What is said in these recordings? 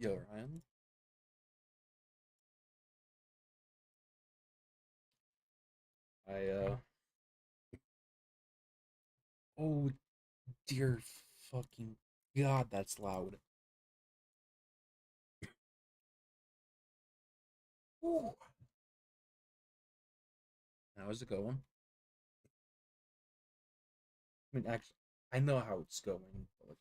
Yo, Ryan. I oh dear fucking God, that's loud. Ooh. How's it going? I mean, actually, I know how it's going, but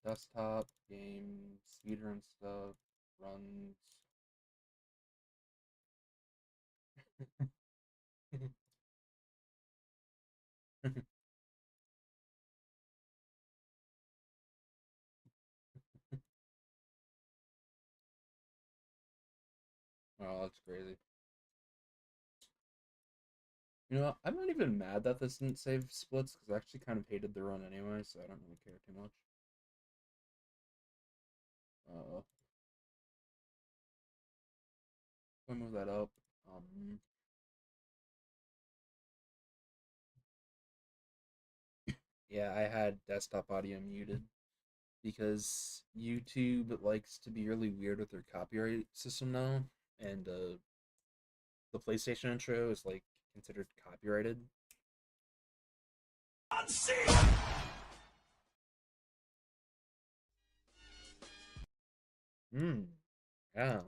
desktop game, speedrun stuff, runs. Oh, that's crazy. You know, I'm not even mad that this didn't save splits because I actually kind of hated the run anyway, so I don't really care too much. Uh, Let me move that up. Um, yeah, I had desktop audio muted because YouTube likes to be really weird with their copyright system now, and the PlayStation intro is like considered copyrighted. Hmm. Yeah.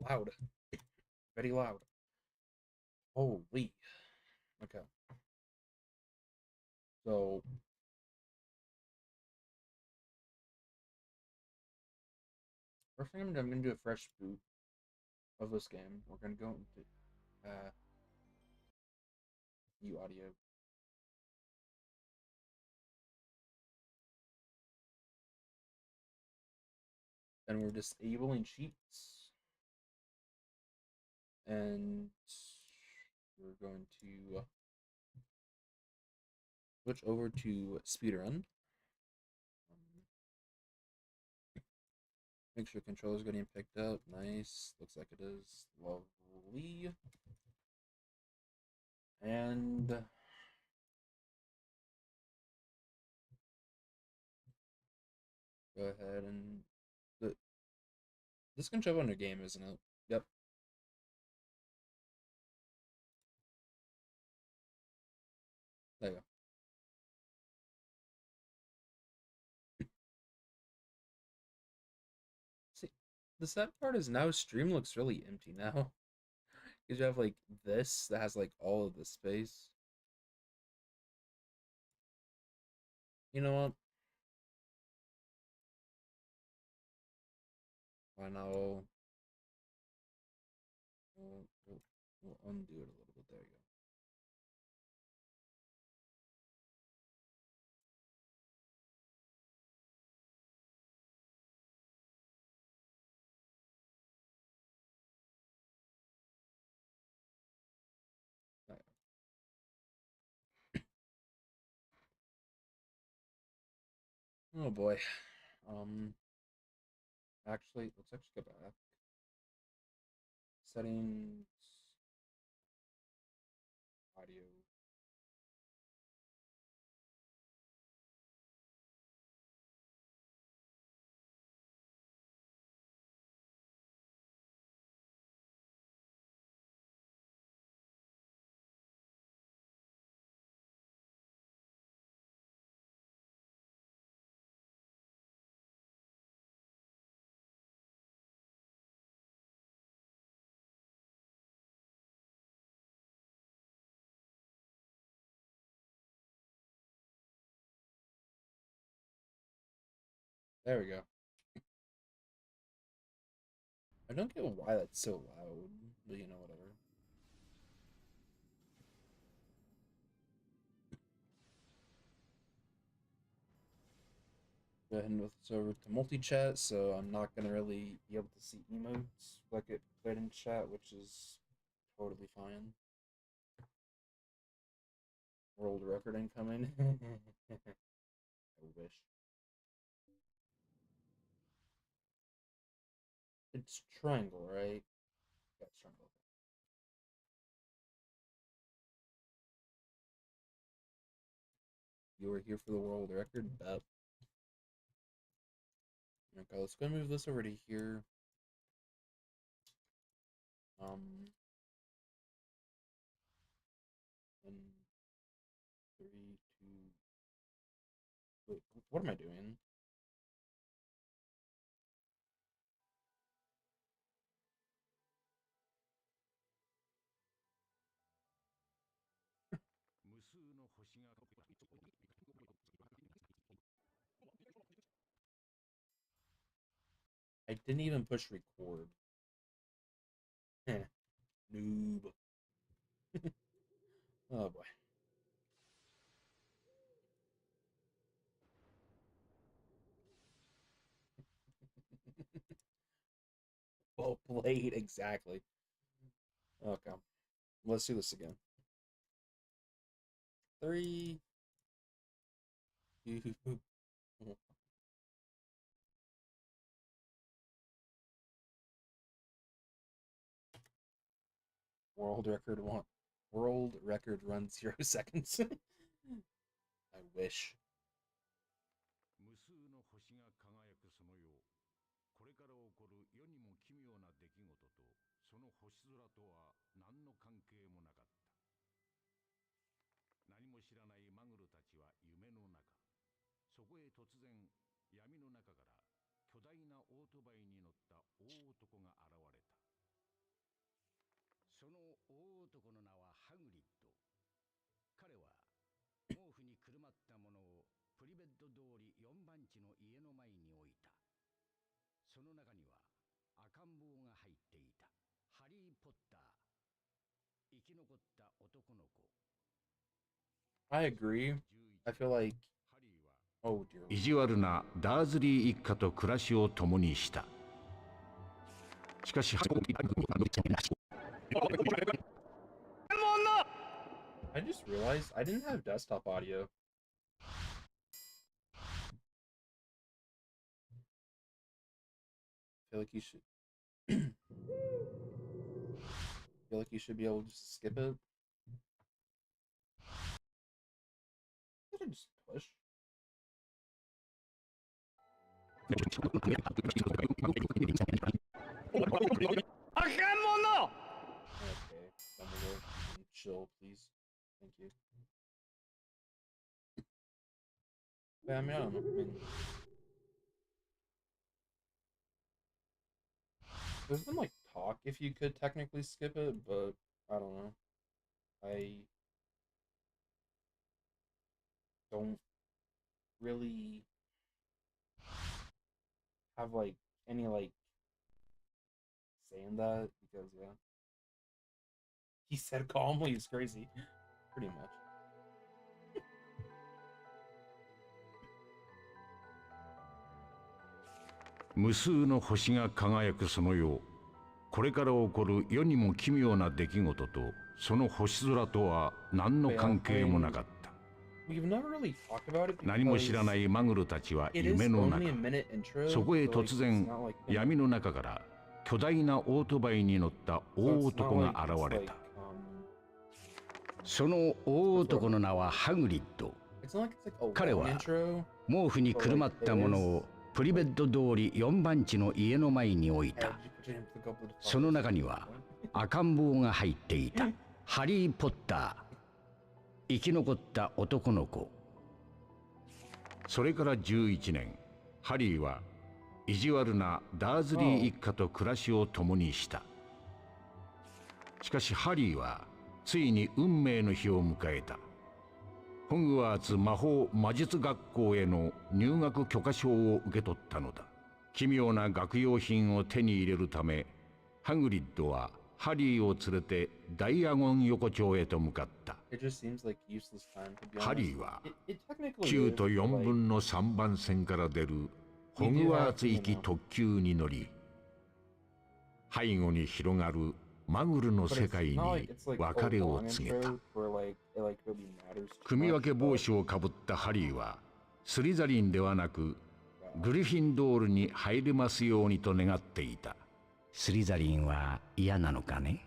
Loud. Very loud. Holy. Okay. So first thing I'm gonna do a fresh boot of this game. We're gonna go into U audio. Then we're disabling cheats, and we're going to switch over to speedrun. Make sure controller's getting picked up. Nice. Looks like it is. Lovely. And go ahead and this can show up on your game, isn't it? Yep. There you go. See, the sad part is now stream looks really empty now. Because you have like this that has like all of the space. You know what? Why not? We'll undo it a little bit. There you go. Oh boy. Um, let's actually go back. Settings, audio. There we go. I don't get why that's so loud, but whatever. Go ahead and move this over to multi-chat, so I'm not gonna really be able to see emotes like it played in chat, which is totally fine. World record incoming. I wish. It's triangle, right? Yeah, it's triangle. You are here for the world record? Bet. Okay, let's go move this over to here. And 3, 2. Wait, what am I doing? I didn't even push record. Noob. Oh boy. Well played, exactly. Okay. Let's do this again. 3, 2. World record one. World record run 0 seconds. I wish. 無数の星が輝くそのよう、これから起こる世にも奇妙な出来事とその星空とは何の関係もなかった。何も知らないマグルたちは夢の中、そこへ突然闇の中から巨大なオートバイに乗った大男が現れた。その大男の名はハグリッド。彼は毛布にくるまったものをプリベッド通り4番地の家の前に置いた。その中には赤ん坊が入っていた。ハリー・ポッター。生き残った男の子。I agree. I feel like, oh dear. 意地悪なダーズリー一家と暮らしを共にした。しかし、I just realized I didn't have desktop audio. I feel like you should. Feel like you should be able to just skip it. Did I just push? Okay, Dumbledore, chill, please. Thank you. But, I mean, I don't know. I mean, there's been like talk if you could technically skip it, but I don't know. I don't really have like any like saying that because yeah. He said calmly is crazy. Pretty much. 無数の星が輝くそのよう、これから起こる世にも奇妙な出来事とその星空とは何の関係もなかった。何も知らないマグルたちは夢の中、そこへ突然闇の中から巨大なオートバイに乗った大男が現れた。その大男の名はハグリッド。彼は毛布にくるまったものをプリベッド通り4番地の家の前に置いた。その中には赤ん坊が入っていた。ハリー・ポッター。生き残った男の子。それから11年、ハリーは意地悪なダーズリー一家と暮らしを共にした。しかしハリーはついに運命の日を迎えた。ホグワーツ魔法魔術学校への入学許可証を受け取ったのだ。奇妙な学用品を手に入れるため、ハグリッドはハリーを連れてダイアゴン横丁へと向かった。ハリーは9と4分の3番線から出るホグワーツ行き特急に乗り、背後に広がるマグルの世界に別れを告げた。組分け帽子をかぶったハリーはスリザリンではなくグリフィンドールに入れますようにと願っていた。スリザリンは嫌なのかね。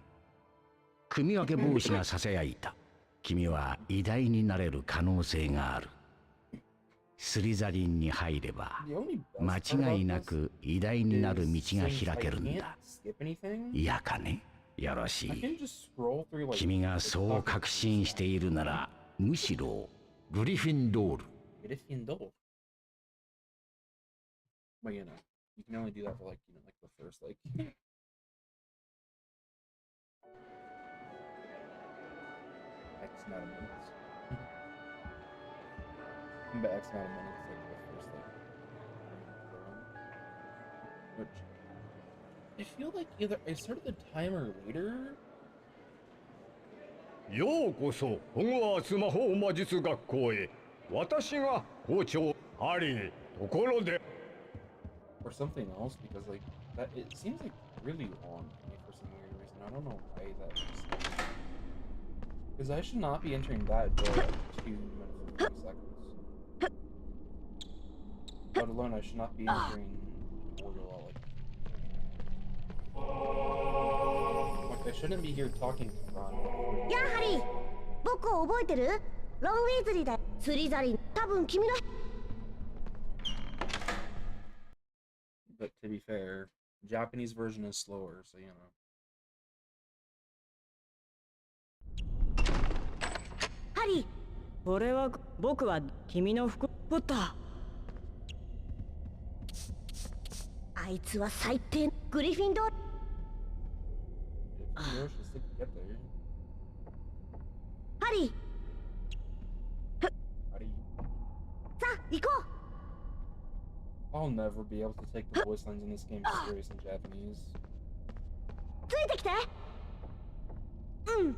組分け帽子がささやいた。君は偉大になれる可能性がある。スリザリンに入れば The only 間 best part 違い about な this く偉大になる道 is が since 開 I けるん can't だ。 skip anything, 嫌かね。よろし I い。 can just scroll through like 君がそう確信しているなら、むしろグリフィンドール。 Gryffindor. But you can only do that for like like the first like X amount of minutes. But X amount of minutes like the first like which I feel like either I started the timer later. ようこそホグワーツ魔法魔術学校へ。私が校長ハリー。ところで Or something else because like that it seems like really long to me for some weird reason. I don't know why that is. Because I should not be entering that door at 2 minutes and 30 seconds. Let alone I should not be entering portal like I shouldn't be here talking to Ron. Yeah, Harry. 僕を覚えてる？ロン・ウィーズリーだ。スリザリン。多分君の。But to be fair, Japanese version is slower, so Harry. これは僕は君の服ポッター。あいつは最低。グリフィンドール。If you should get there. ハリー。 How do you? さあ、行こう。 I'll never be able to take the voice lines in this game serious in Japanese. ついてきて。うん。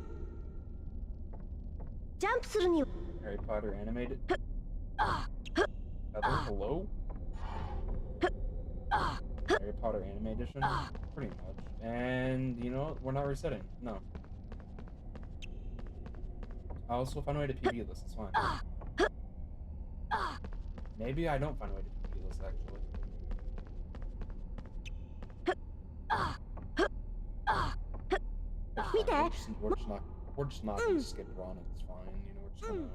ジャンプするには。Harry Potter animated. Hello? Harry Potter anime edition? Pretty much. And you know what? We're not resetting. No. I also find a way to PB this. It's fine. Maybe I don't find a way to PB this actually. We're just not gonna skip Ron. It's fine. We're just gonna.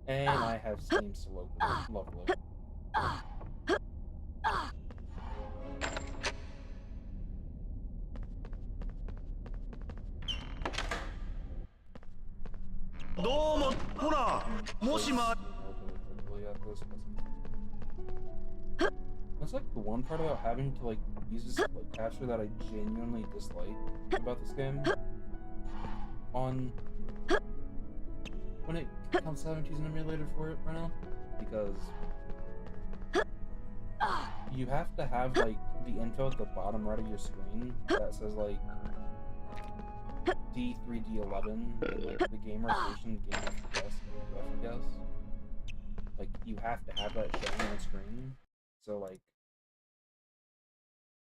And I have Steam so lovely. That's like the one part about having to like use this like capture that I genuinely dislike about this game. On when it counts 17's an emulator for it right now, because you have to have like the info at the bottom right of your screen that says like D3D11 and like the gamer station game FPS. Like you have to have that showing on screen. So like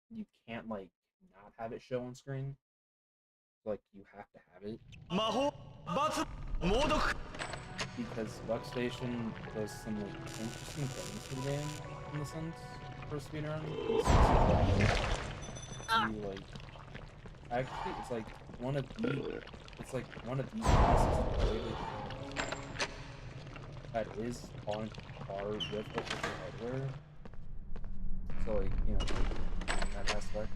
you can't like not have it show on screen. Like you have to have it. Because Buckstation does some like interesting things to the game in the sense for speedrun. You like actually it's like one of the classes to play that is on par with official hardware. So like, in that aspect.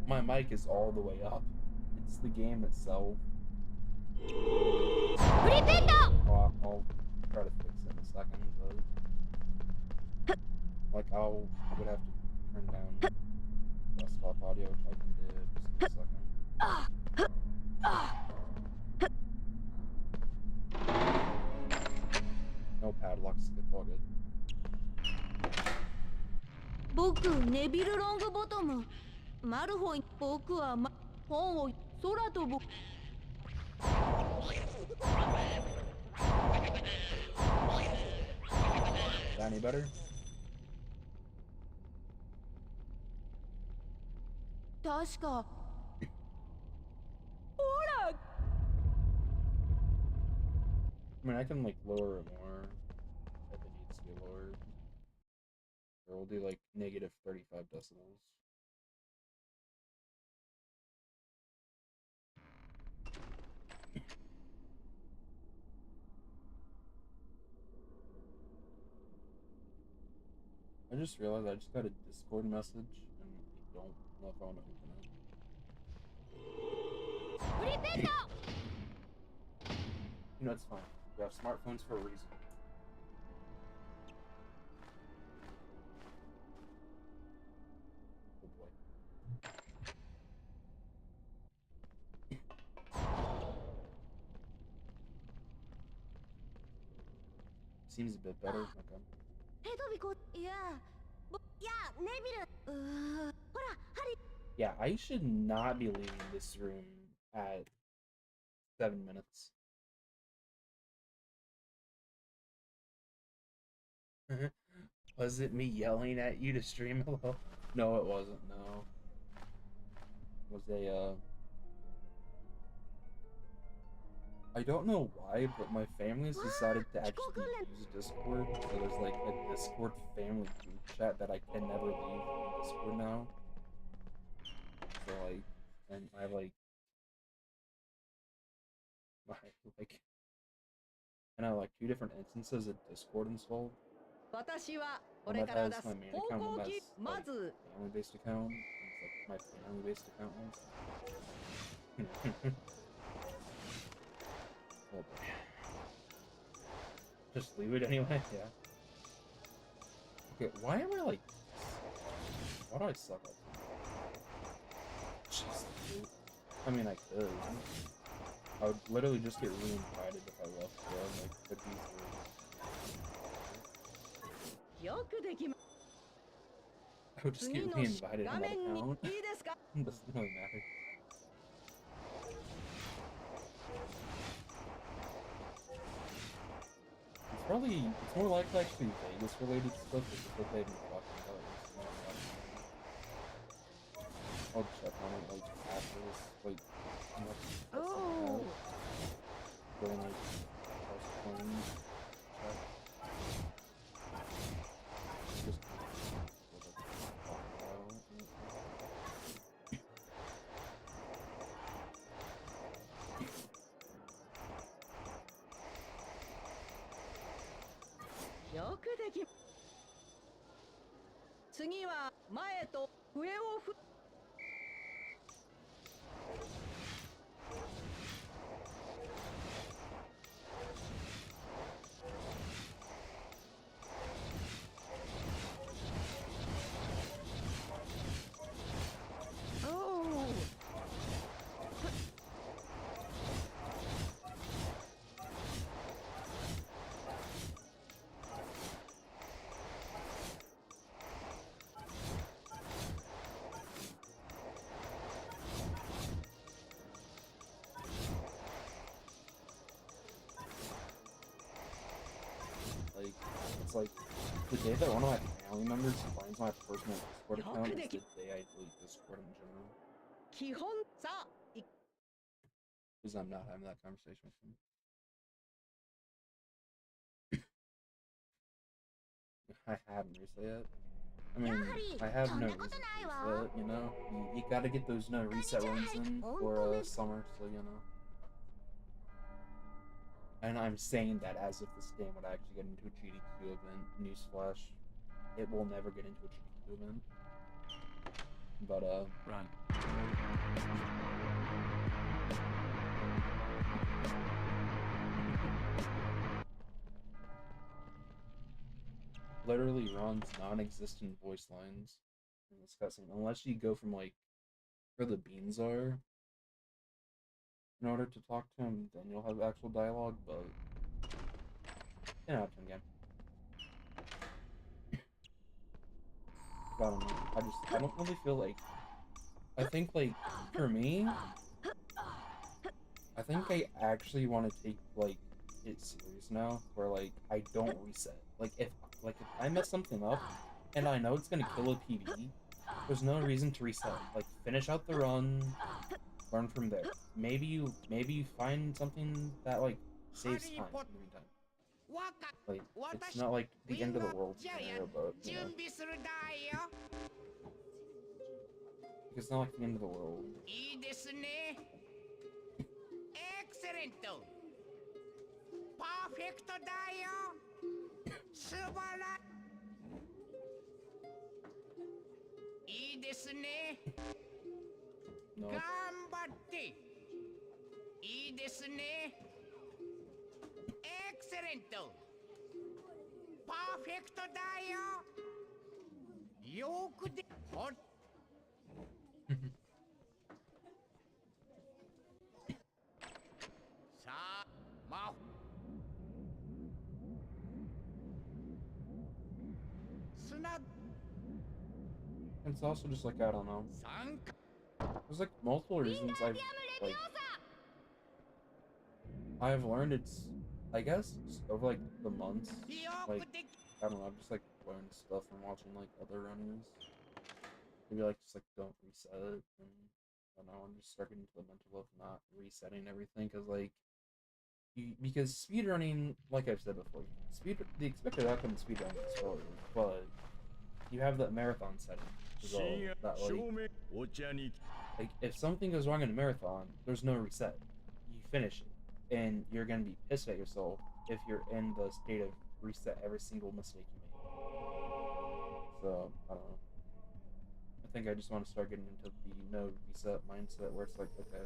My mic is all the way up. It's the game itself. I'll try to fix it in a second, but like I would have to turn down desktop audio, which I can do just in a second. No padlocks, it's all good. 僕ネビル・ロングボトム。マルフォイ。僕は本を空飛ぶ。Is that any better? 確か。I mean, I can like lower it more if it needs to be lowered. Or we'll do like negative 35 decibels. I just realized I just got a Discord message and I don't know if I want to open it. You know, it's fine. We have smartphones for a reason. Oh boy. Seems a bit better. Okay. Yeah, I should not be leaving this room at 7 minutes. Was it me yelling at you to stream hello? No, it wasn't. No. It was a I don't know why, but my family's decided to actually use Discord. So there's like a Discord family group chat that I can never leave in Discord now. So like, and I like, my like, and I have like 2 different instances of Discord installed. One that has my main account, one that's like family-based account. It's like my family-based account ones. Oh boy. Just leave it anyway, yeah. Okay, why am I like... Why do I suck at this? Jeez, dude. I mean, I could. I would literally just get re-invited if I left, bro. Like, could be through. I would just get re-invited on that account. Doesn't really matter. It's more likely actually Vegas related stuff because what they've been talking about recently. I'll check on it like after this, like, oh, during like post-playing check. Just like, it's like the day that one of my family members finds my personal Discord account is the day I delete Discord in general. Because I'm not having that conversation with him. I haven't reset yet. I mean, I have no reason to reset, you know? You gotta get those no reset runs in for summer, so you know. And I'm saying that as if this game would actually get into a GDQ event. Newsflash. It will never get into a GDQ event. But, Run. literally runs non-existent voice lines in this cutscene. Unless you go from, like, where the beans are in order to talk to him, then you'll have actual dialogue, but... 10 out of 10 game. I don't know. I don't really feel like... I think, like, for me... I think I actually want to take, like, it serious now, where, like, I don't reset. Like, if I mess something up, and I know it's gonna kill a PB, There's no reason to reset. Like, finish out the run, learn from there. Maybe you find something that like saves time in the meantime. Like, it's not like the end of the world scenario, but you know, it's not like the end of the world. No. いいですね。エクセレント。パーフェクトだよ。よくで。ほっ。さあ、ま。砂。It's also just like, I don't know. There's like multiple reasons I've learned it's, I guess, just over like the months, like, I don't know, I've just like learned stuff from watching like other runners. Maybe like just like don't reset it, and I don't know, I'm just starting into the mental of not resetting everything, because speedrunning, like I've said before, the expected outcome of speedrunning is slower, but you have that marathon setting as well, that like if something goes wrong in a marathon, there's no reset. You finish it, and you're gonna be pissed at yourself if you're in the state of reset every single mistake you make. So I don't know. I think I just want to start getting into the no reset mindset, where it's like, okay,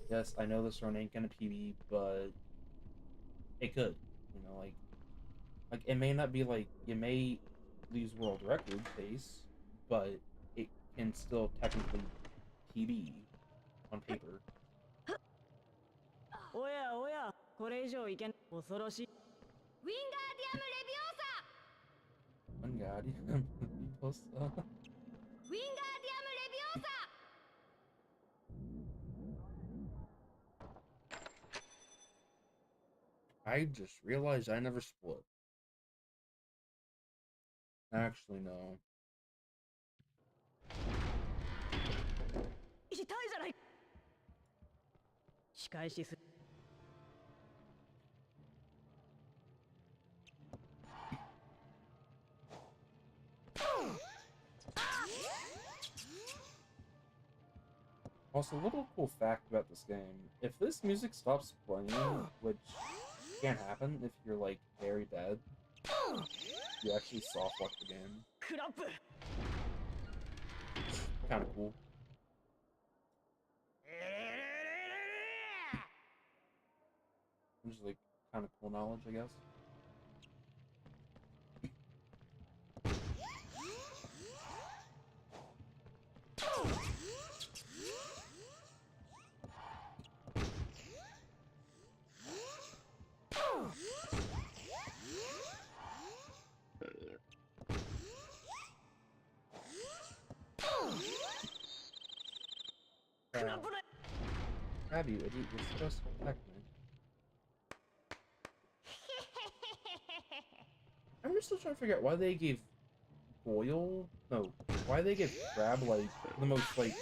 yes, I know this run ain't gonna PB, but it could, you know, like it may not be like you may lose world record pace, but it can still technically PB on paper. おやおや、これ以上いけん。恐ろしい。ウィンガーディアムレビオーサ Wingardium Leviosa. ウィンガーディアムレビオーサ I just realized I never split. Actually, no. 痛いじゃない。仕返しす。Also, a little cool fact about this game: if this music stops playing, which can't happen if you're like very dead, you actually soft lock the game. クラップ。Kind of cool. Which is like kind of cool knowledge, I guess. Grab you, idiot! You're supposed to protect me. I'm just still trying to figure out why they gave why they gave Crab like the most like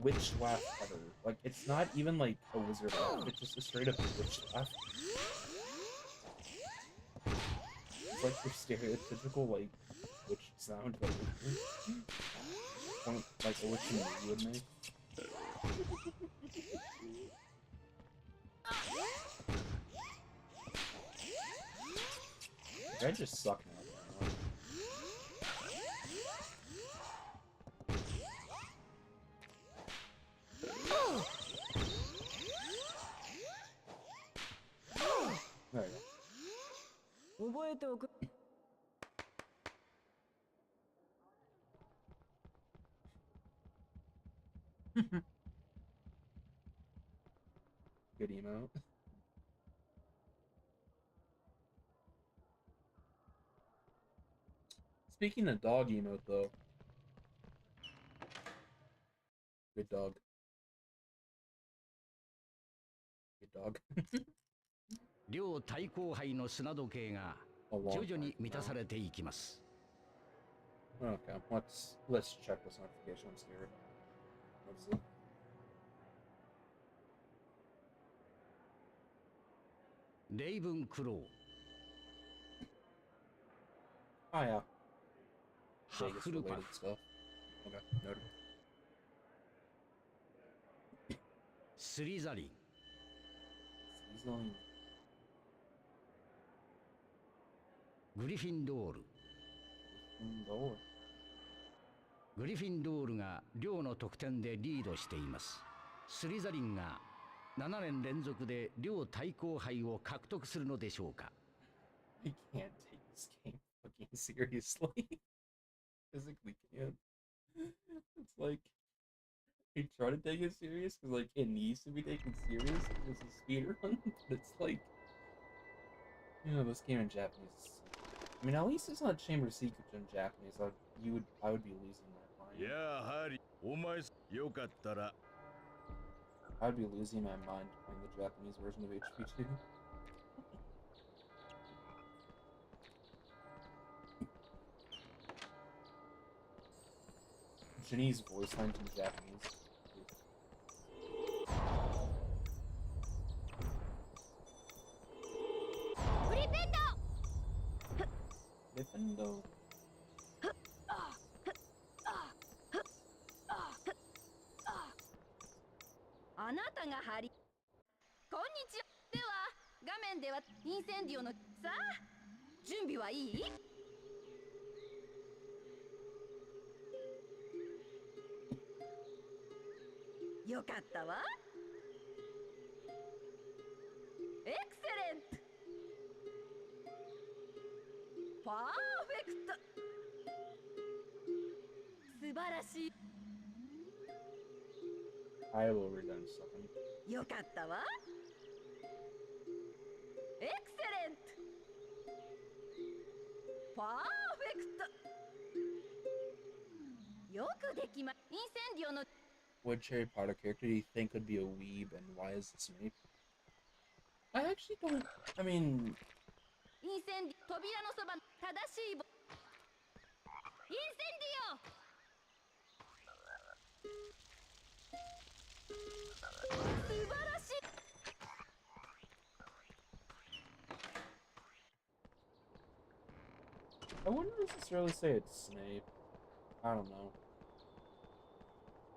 witch laugh ever. Like it's not even like a wizard laugh; it's just a straight up witch laugh. It's like your stereotypical like witch sound that like a witch movie would make. I just suck now. There you go. 覚えておく。Good emote. Speaking of dog emote, though. Good dog. Good dog. 両対抗杯の砂時計が徐々に満たされていきます。Okay, let's check this notification. I'm scared. Let's see. Raven Crow. Oh yeah, Vegas Hufflepuff. related stuff. Okay, noted. Slytherin. Season. グリフィンドール。 Door. グリフィンドールが両の得点でリードしています。スリザリンが7年連続で両対抗杯を獲得するのでしょうか。I can't take this game fucking seriously. Physically can't. It's like I try to take it serious because like it needs to be taken serious because it's a speedrun, but it's like, you know, this game in Japanese. I mean, at least it's not Chamber Secret in Japanese. I would be losing my mind. I'd be losing my mind playing the Japanese version of HP2. Jinny's voice lines in Japanese. Defendo. あなたがハリ。こんにちは。では画面ではインセンディオのさあ準備はいい？よかったわ。エクセレント。パーフェクト。素晴らしい。 I will read that in a second. よかったわ。エクセレント。パーフェクト。よくできま。インセンディオの。What Harry Potter character do you think would be a weeb, and why is it Snape? I actually don't. I mean, インセンディ扉のそば正しいインセンディオ。素晴らしい。 I wouldn't necessarily say it's Snape. I don't know.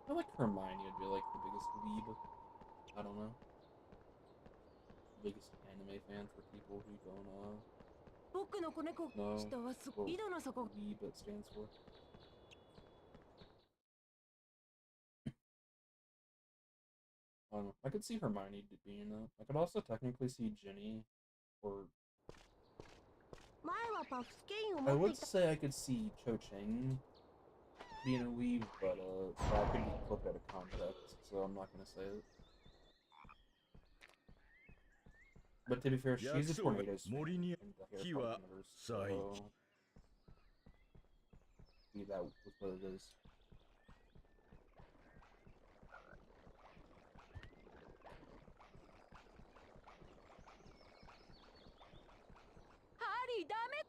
I feel like Hermione would be like the biggest weeb. I don't know. Biggest anime fan for people who don't know what weeb it stands for. I don't know. I could see Hermione being that. I could also technically see Ginny, or I would say I could see Cho Chang being a weeb, but that could be clipped out of context, so I'm not gonna say it. But to be fair, she's a Tornadoes fan in the Harry Potter universe, so be that with what it is. Harry, damn it!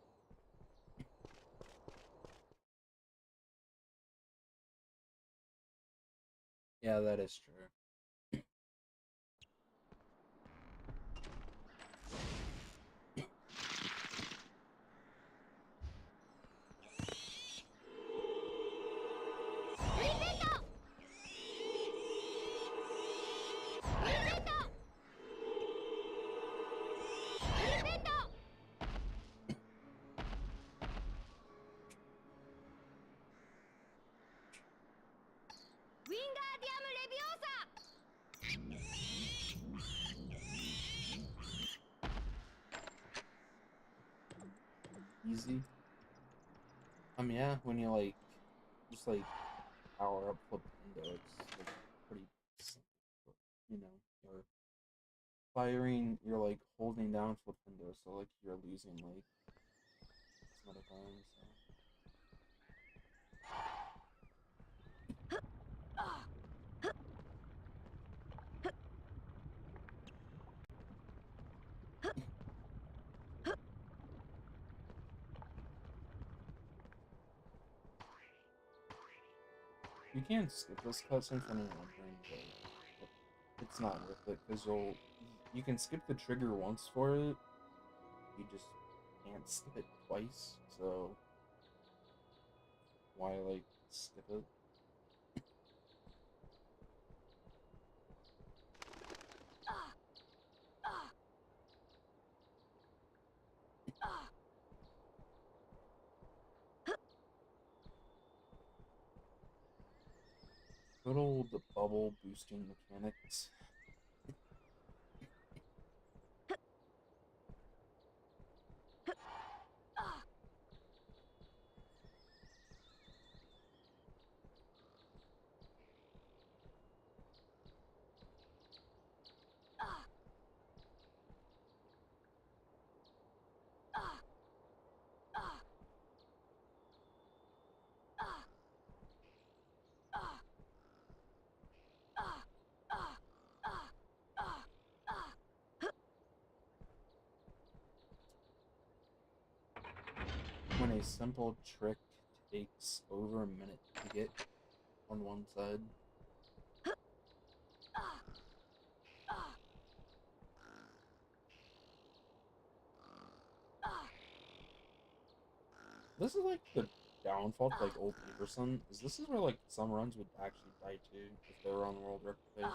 Yeah, that is true. Easy. Yeah, when you like just like power up flip window, it's like pretty simple. But, you know, you're firing, you're like holding down flip window, so like you're losing like some other times. So. You can skip this cutscene for anyone wondering, but it's not worth it because you can skip the trigger once for it. You just can't skip it twice. So why like skip it? Good old bubble boosting mechanics. When a simple trick takes over a minute to get on one side. This is like the downfall to like old ps is this is where like some runs would actually die too if they were on the world record pace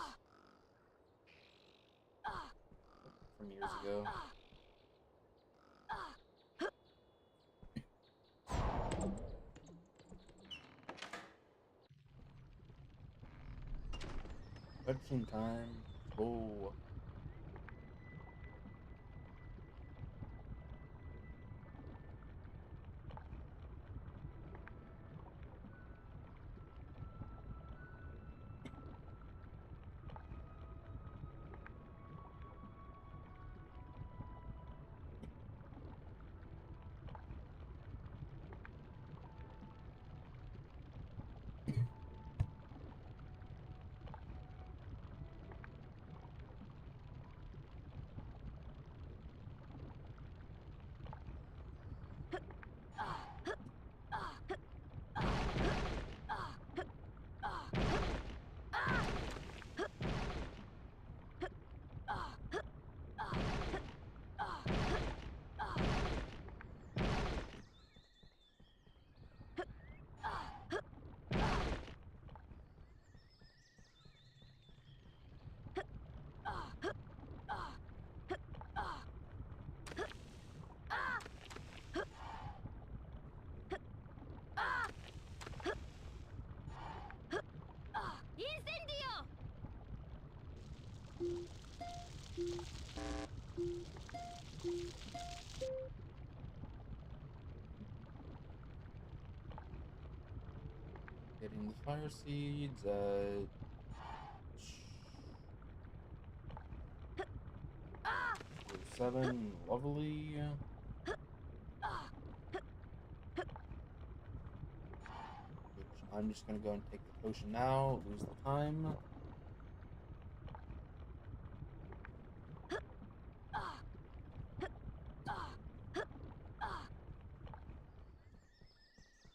from years ago. Question time. Oh. Getting the fire seeds at 7, lovely. Which I'm just gonna go and take the potion now, lose the time.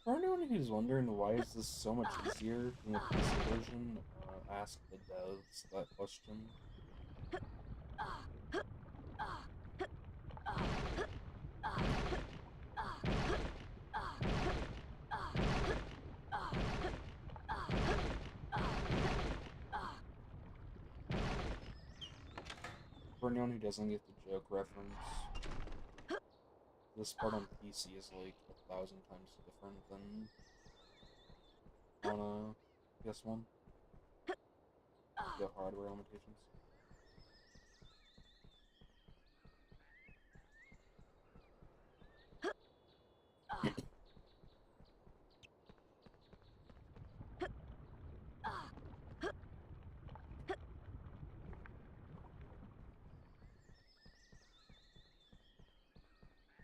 For anyone who's wondering why is this so much easier than the PC version, ask the devs that question. For anyone who doesn't get the joke reference, this part on PC is like 1,000 times different than on PS1. The hardware limitations.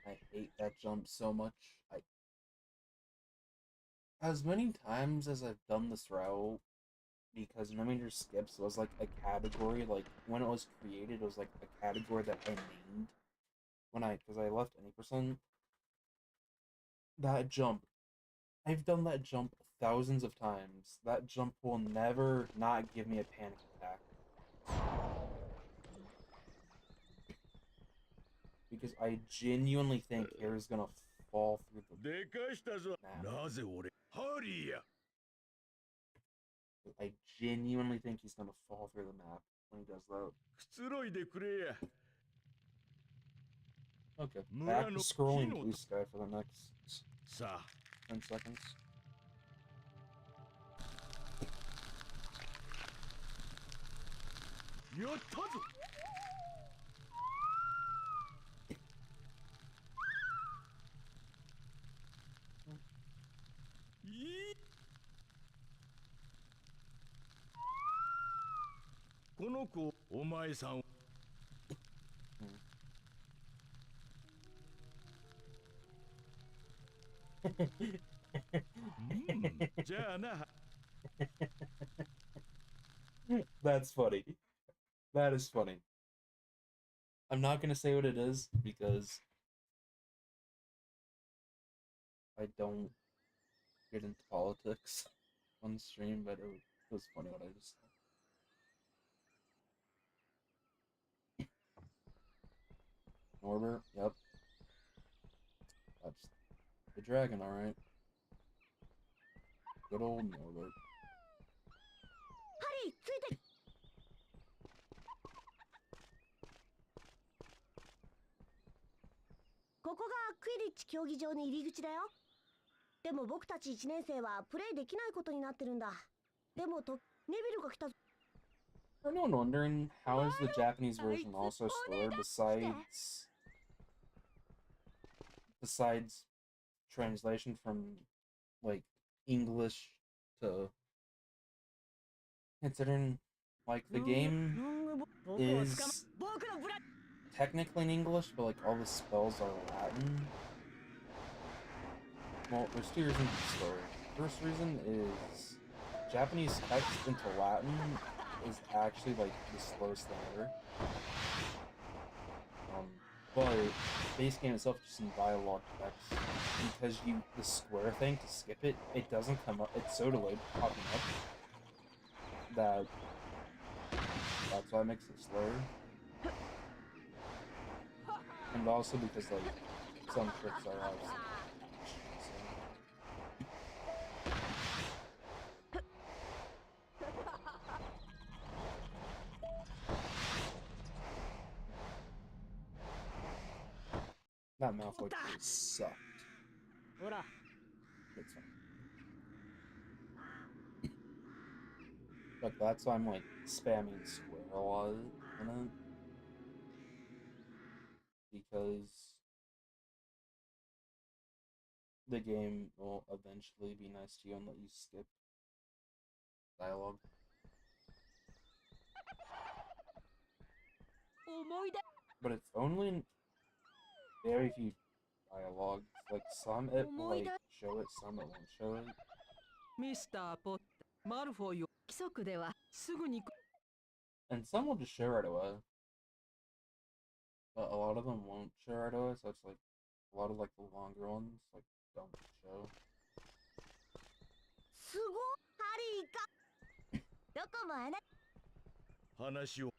I hate that jump so much. As many times as I've done this route, because Millimeter Skips was like a category, like when it was created, it was like a category that I named because I left any percent. That jump, I've done that jump thousands of times. That jump will never not give me a panic attack. Because I genuinely think Hair's gonna fall through the map. I genuinely think he's gonna fall through the map when he does that. Okay, back to scrolling blue sky for the next 10 seconds. That's funny. That is funny. I'm not gonna say what it is because I don't get into politics on stream, but it was funny what I just said. Norbert, yep. That's the dragon, alright. Good old Norbert. Hurry, ついて。ここがクイリッチ競技場に入り口だよ。でも僕たち1年生はプレイできないことになってるんだ。でもネビルが来た。For anyone wondering, how is the Japanese version also slower besides translation from like English to, considering like the game is technically in English, but like all the spells are Latin. Well, there's two reasons it's slower. First reason is Japanese text into Latin is actually like the slowest thing ever. But base game itself just in dialogue text, because the square thing to skip it, it doesn't come up. It's so delayed popping up that's why it makes it slower. And also because like some tricks are obviously. That Malfoy sucked. It's fine. Look, that's why I'm like spamming square a lot in it. Because the game will eventually be nice to you and let you skip dialogue. But it's only in very few dialogues. Like some it will like show it, some it won't show it. Mr. Potter, Malfoy 規則ではすぐに And some will just show right away. But a lot of them won't show right away, so it's like a lot of like the longer ones like don't show. すごいハリーか。どこもあな。話を。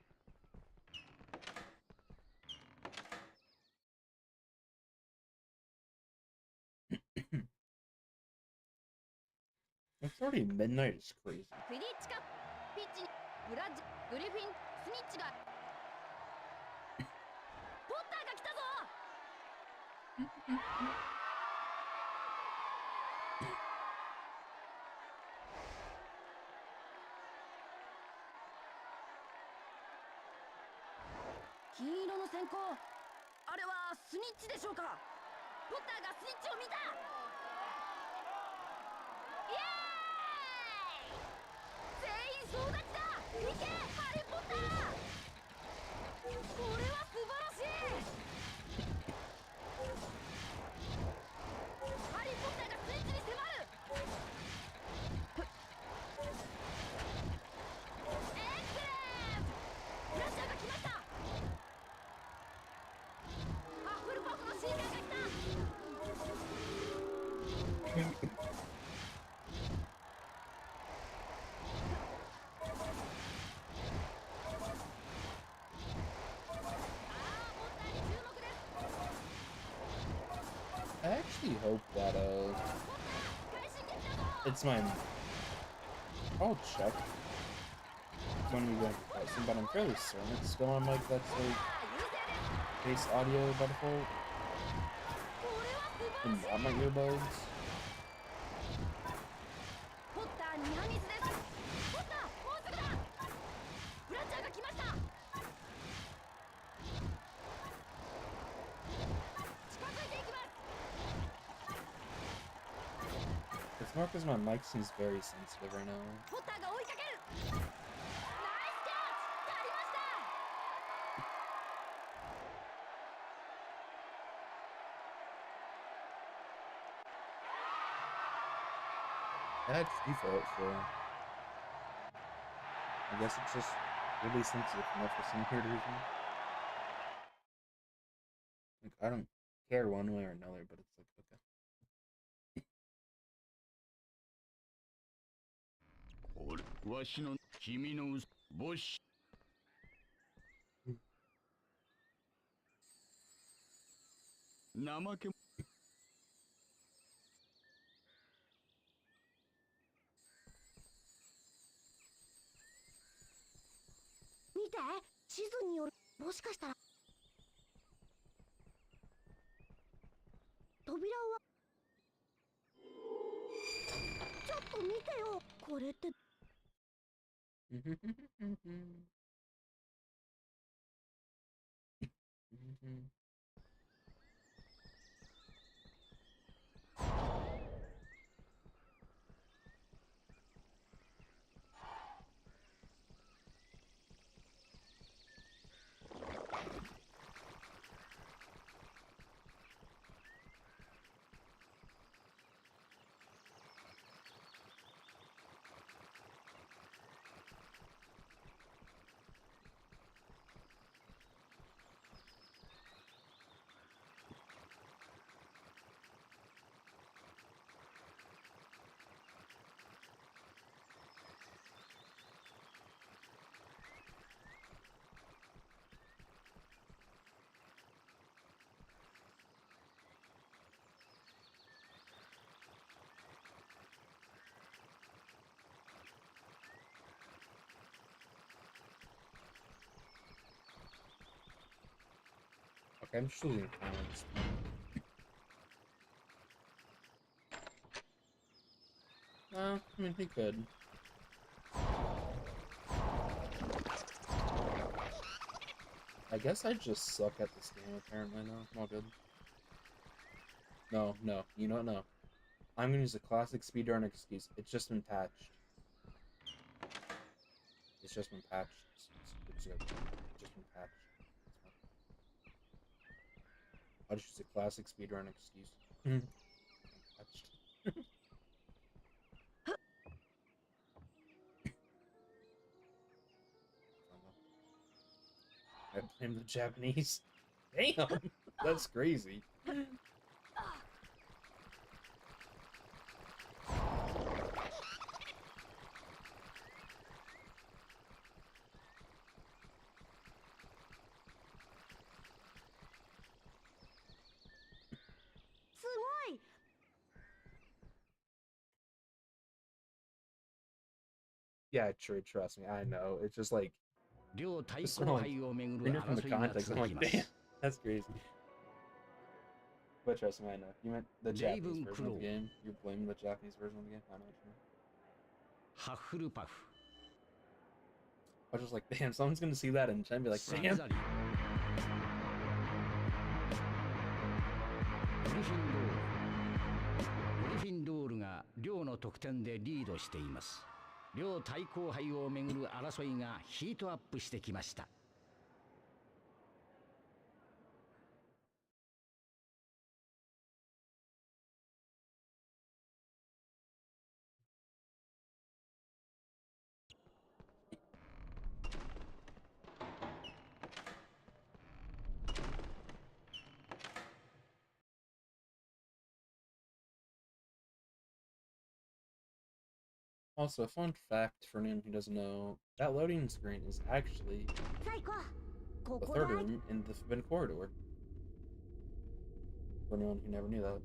It's already midnight, it's crazy. クイディッチか。ピッチにブラッジ、グリフィン、スニッチが。ポッターが来たぞ。金色の閃光。あれはスニッチでしょうか。ポッターがスニッチを見た。イエーイ。全員総立ちだ。行けハリー・ポッター。これは素晴らしい。ハリー・ポッターがスニッチに迫る。エクセレント。フラッシャーが来ました。ハッフルパフのシーカーが来た。actually hope that it's my. I'll check when we go pricing, but I'm fairly certain it's still on mic that's like base audio by default and not my earbuds. ポッターニハミスです。ポッターもうすぐだ。ブラッチャーが来ました。近づいていきます。 It's more because my mic seems very sensitive right now. ポッターが追いかける。ナイスキャッチ。やりました。 That's default for. I guess it's just really sensitive enough for some weird reason. Like, I don't care one way or another, but it's like, okay. これわしの君の帽子怠け見て、地図による。もしかしたら扉は。ちょっと見てよ。これって。 Okay, I'm just losing comments. Well, I mean, he could. I guess I just suck at this game, apparently, now. I'm all good. No, no. You know what? No. I'm gonna use a classic speedrun excuse. It's just been patched. It's just been patched. It's just been patched. I'll just use a classic speedrun excuse. Patched. I blame the Japanese. Damn! That's crazy. すごい。 Yeah, true. Trust me, I know. It's just like, 両対 just 抗 like 杯をめぐ when る you're from the 争いが context, I'm 続 like, きま damn, す。 that's crazy. But trust me, I know. You meant the Japanese version of the game. You're blaming the Japanese version of the game. I know what you mean. ハッフルパフ。 I was just like, damn, someone's gonna see that and be like, スリ damn. ザリン。グリフィンドール。グリフィンドールが両の得点でリードしています。両対抗杯をめぐる争いがヒートアップしてきました。Also, fun fact for anyone who doesn't know, that loading screen is actually さあ行こう。こ the こ third だ。 room in the forbidden corridor. For anyone who never knew that.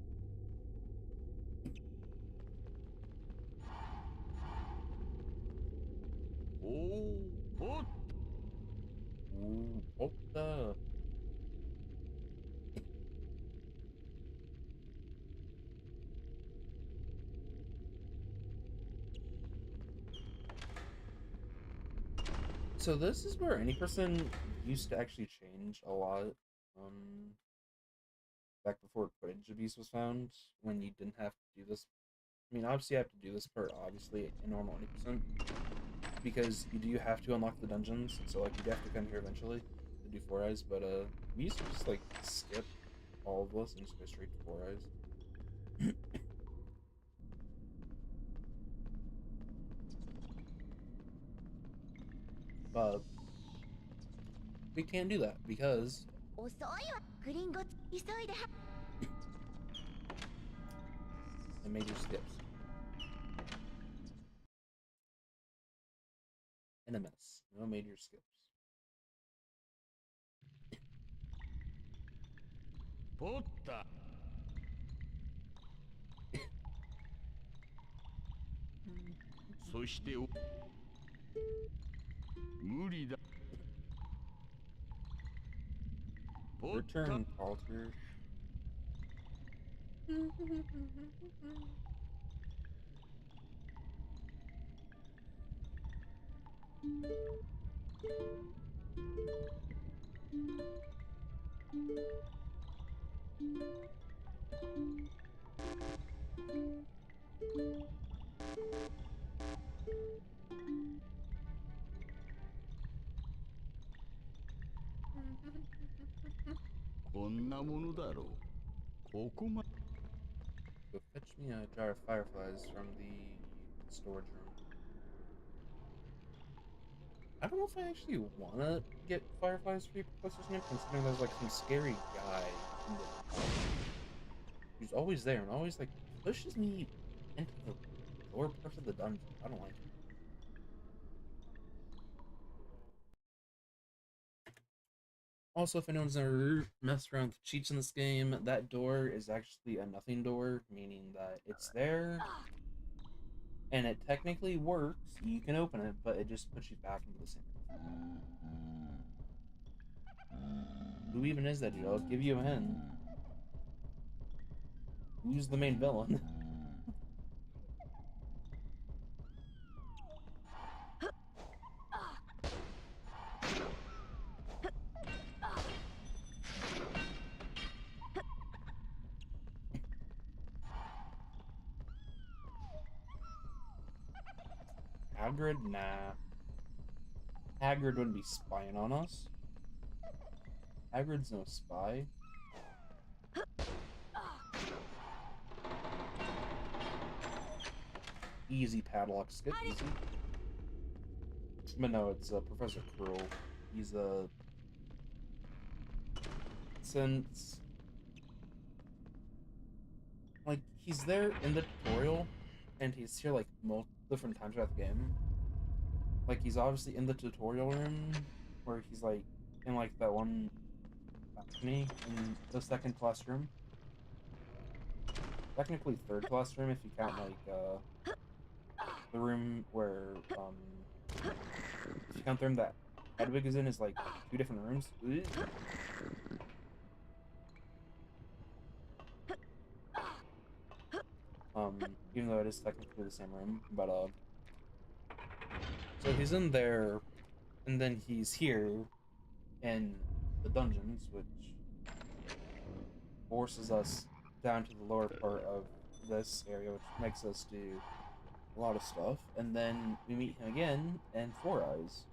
Ooh, Pokta. So this is where any person used to actually change a lot. Back before footage abuse was found, when you didn't have to do this. I mean, obviously you have to do this part, obviously, in normal 80%, because you do have to unlock the dungeons, so, like, you have to come here eventually to do 4 eyes, but, we used to just, like, skip all of this and just go straight to 4 eyes. But we can't do that, because it major skips. And a mess. No major skips. Potta. そして無理だ。Return, Palter. Go fetch me a jar of fireflies from the storage room. I don't know if I actually want to get fireflies for you, Professor Snape, considering there's like some scary guy in the who's always there and always like pushes me into the lower parts of the dungeon. I don't like it. Also, if anyone's ever messed around with cheats in this game, that door is actually a nothing door, meaning that it's there and it technically works. You can open it, but it just puts you back into the same room. Who even is that dude? I'll give you a hint. Who's the main villain? Hagrid? Nah. Hagrid wouldn't be spying on us. Hagrid's no spy. Easy padlock skip, easy. But no, it's Professor Quirrell. He's since like he's there in the tutorial, and he's here like multiple different times throughout the game. Like he's obviously in the tutorial room where he's like in like that one balcony in the second classroom. Technically third classroom if you count like the room where if you count the room that Hedwig is in is like 2 different rooms. Even though it is technically the same room, but so he's in there, and then he's here in the dungeons, which forces us down to the lower part of this area, which makes us do a lot of stuff, and then we meet him again in 4 Eyes.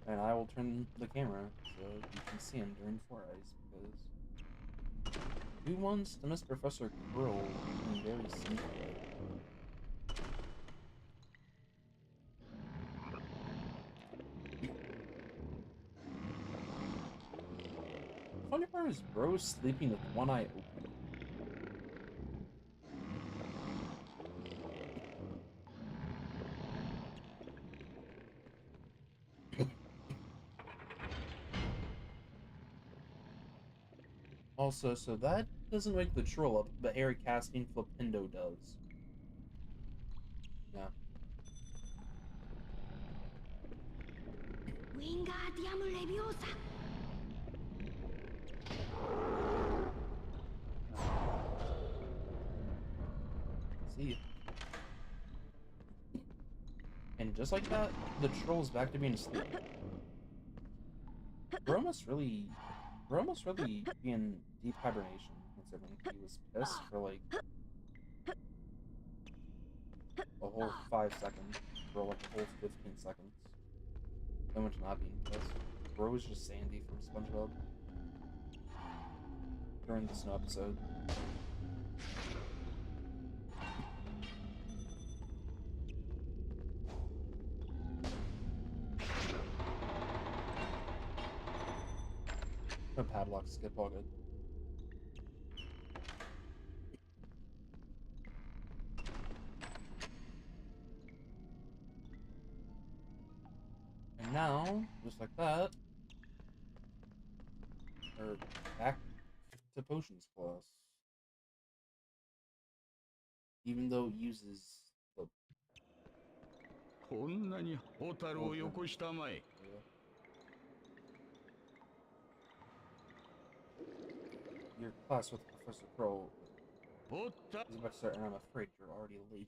And I will turn the camera so you can see him during 4 Eyes, because who wants to miss Professor Quirrell in very simple way? The funny part is Bro's sleeping with one eye open. Also, so that doesn't wake the troll up, but Harry casting Flipindo does. Yeah. Wingardium Leviosa. See ya. And just like that, the troll's back to being asleep. Bro must really be in deep hibernation, considering he was pissed for like a whole 5 seconds, for like a whole 15 seconds. Then went to not being pissed. Bro was just Sandy from SpongeBob during the snow episode. No padlock skip, all good. And now, just like that, we're back to potions class. Even though it uses the... こんなにホタルをよこしたまえ。Your class with Professor Crowホタ is about to start, and I'm afraid you're already late.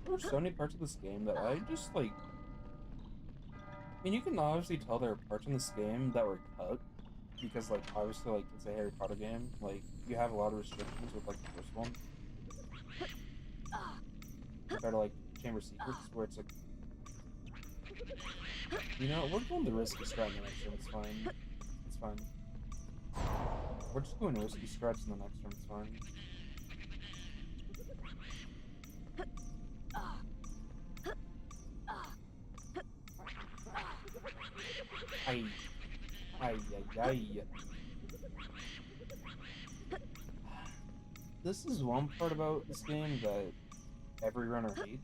There are so many parts of this game that I just like. I mean, you can obviously tell there are parts in this game that were cut because, like, obviously, like, it's a Harry Potter game. Like, you have a lot of restrictions with like the first one compared to like Chamber Secrets, where it's like, you know, we're doing the risky strat in the next room. It's fine. It's fine. We're just doing risky strats in the next room. It's fine. Ay, ay, ay, ay. This is one part about this game that every runner hates.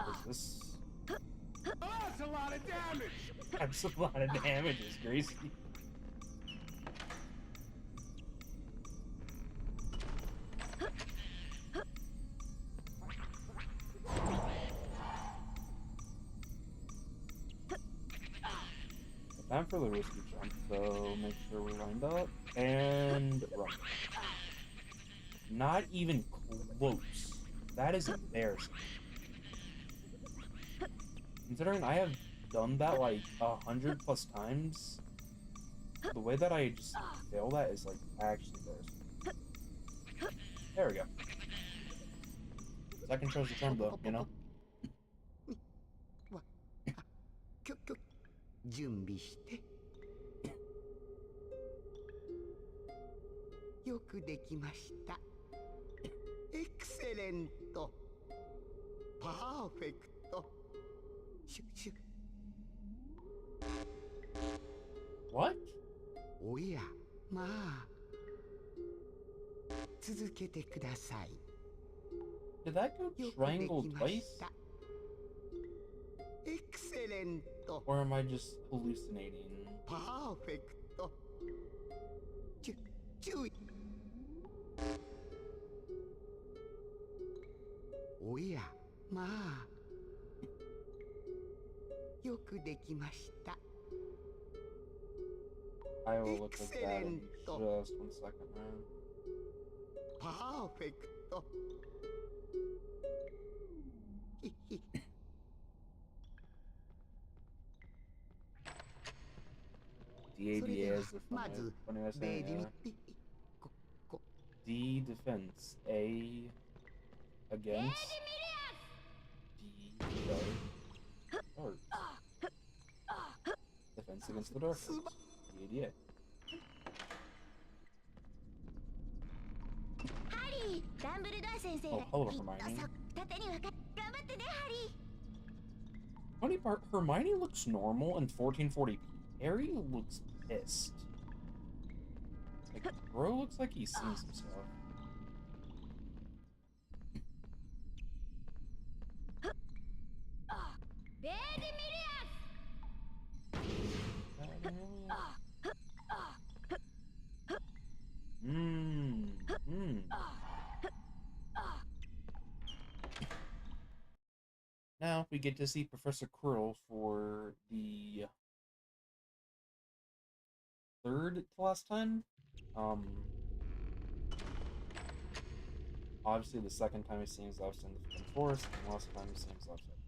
Is this? Oh, that's a lot of damage! That's a lot of damages, Gracie. Time for the risky jump, so make sure we're lined up and run. Not even close. That is embarrassing. Considering I have done that like 100+ times, the way that I just fail that is like actually embarrassing. There we go. Second chose the trend though, you know? 準備してよくできましたエクセレントパーフェクトシュシュ What? おやまあ続けてください Did that go よくで triangle きま twice? したエクセレント Or am I just hallucinating? パーフェクト注意おやまあよくできました I will look at that in just 1 second, man. パーフェクトひひ DADA is the まず funny I ベ say, リ yeah. こ D defense. A against. D dark. Defense against the dark. DADA. ハリー、ダンブルドア先生 Oh, が hello, きっと Hermione. 縦に分かっ頑張ってねハリー Funny part, Hermione looks normal in 1440p. Harry looks pissed. Like, bro looks like he's seen some stuff. now we get to see Professor Quirrell for the third to last time. Obviously the second time he seems outside the Forbidden Forest, and the last time he seems outside the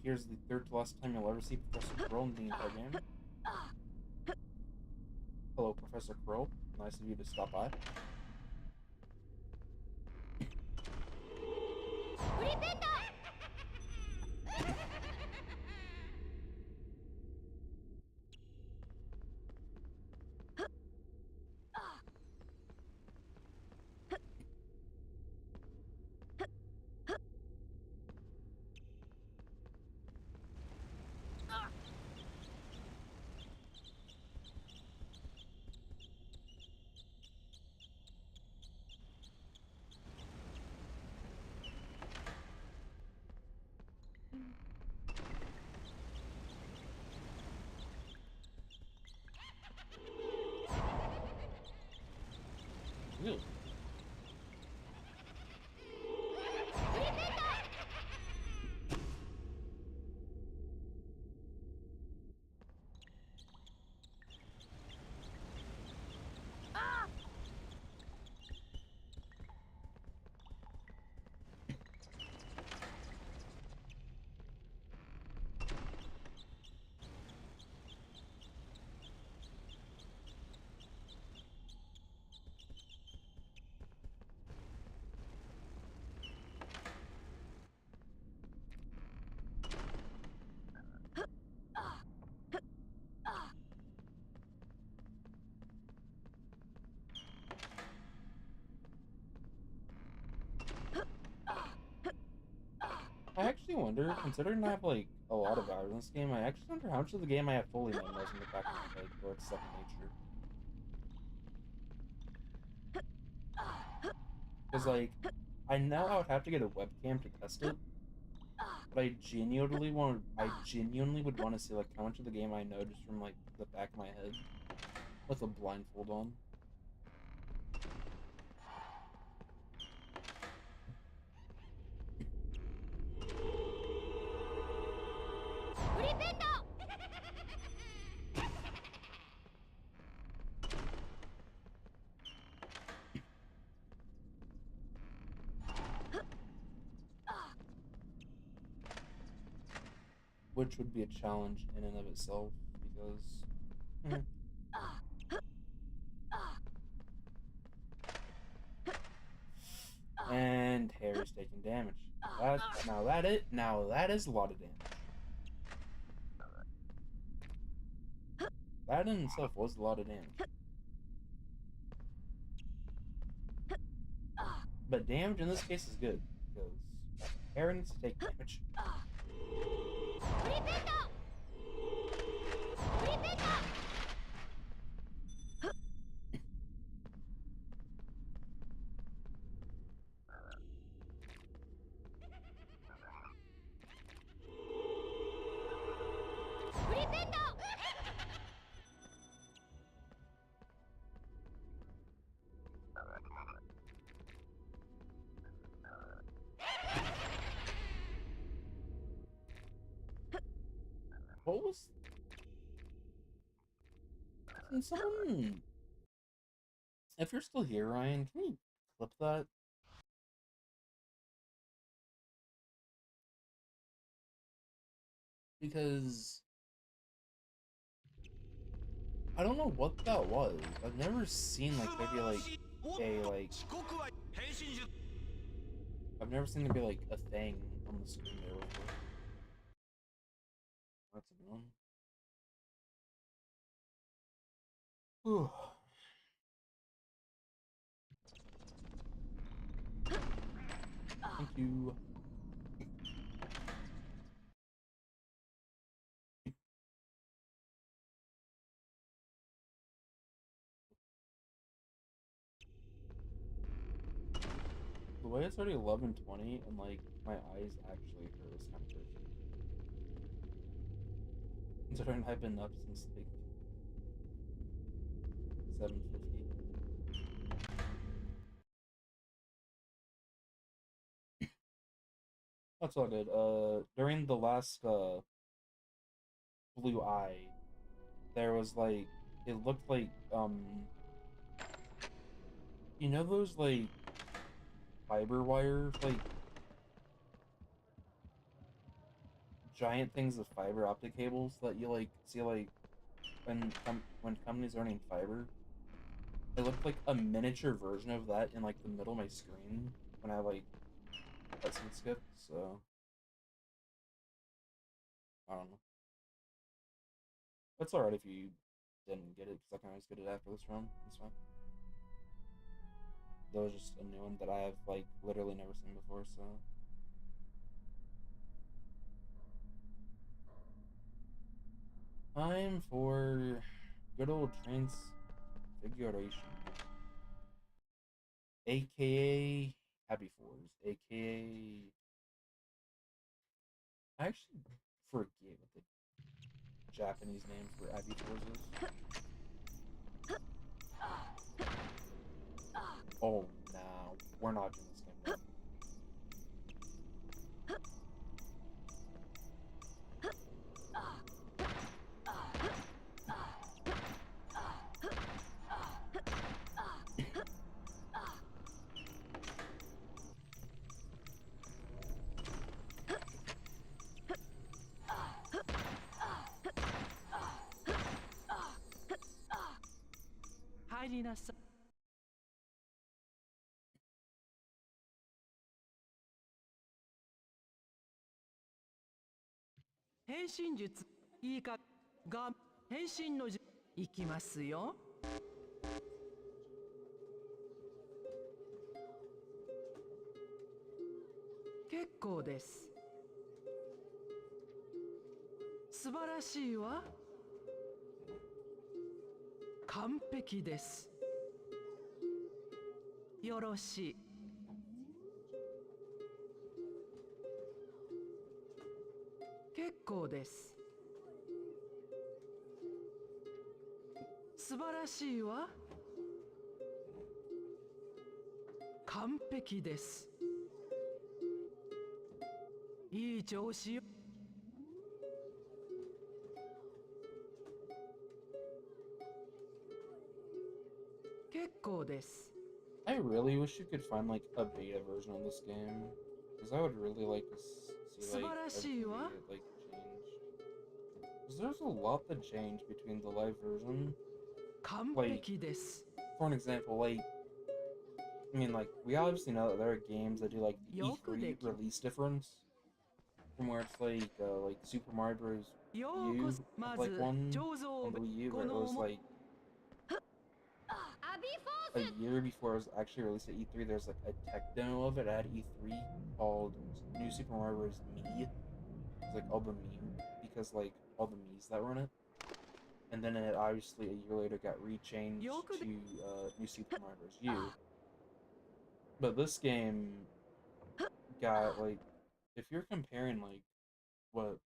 Here's the third to last time you'll ever see Professor Quirrell in the entire game. Hello, Professor Quirrell. Nice of you to stop by. Really? I actually wonder, considering I have like a lot of hours in this game, I actually wonder how much of the game I have fully memorized in the back of my head, or it's second nature. Because like, I know I would have to get a webcam to test it, but I genuinely would want to see like how much of the game I know just from like the back of my head, with a blindfold on. Which would be a challenge in and of itself, because... And Harry's taking damage. Now that is a lot of damage. That in itself was a lot of damage. But damage in this case is good, because Harry needs to take damage. What was... Can someone... If you're still here, Ryan, can you clip that? Because... I don't know what that was. I've never seen, like, there be, like, a, like... I've never seen there be, like, a thing on the screen there before. That's annoying. Whew. Thank you. way it's already 11:20 and like my eyes actually hurt is kind of crazy. Considering I've been up since like 7:50. That's all good. During the last blue eye, there was like it looked like you know those like fiber wire like giant things of fiber optic cables that you like see like when companies are running fiber. It looked like a miniature version of that in like the middle of my screen when I like press and skip. So I don't know. It's alright if you didn't get it because I can always get it after this run. It's fine. That was just a new one that I have like literally never seen before. So. Time for good old transfiguration. AKA Happy Fours. AKA. I actually forget what the Japanese name for Happy Fours is. Oh, no. We're not doing this game.変身術いいかが変身の術いきますよ。結構です。素晴らしいわ。完璧です。よろしい。結構です。素晴らしいわ。完璧です。いい調子よ。結構です。I really wish you could find like a beta version of this game, because I would really like to see like everything get, like changed. Because there's a lot that changed between the live version. Like, for an example, like I mean, like we obviously know that there are games that do like the E3 release difference, from where it's like Super Mario Bros. U, like one on the Wii U, where it was like a year before it was actually released at E3. There's like a tech demo of it at E3 called New Super Mario Bros. Me. It's like all the meme because like all the Mii's that were in it. And then it obviously a year later got rechanged to New Super Mario Bros. U. But this game got like, if you're comparing like what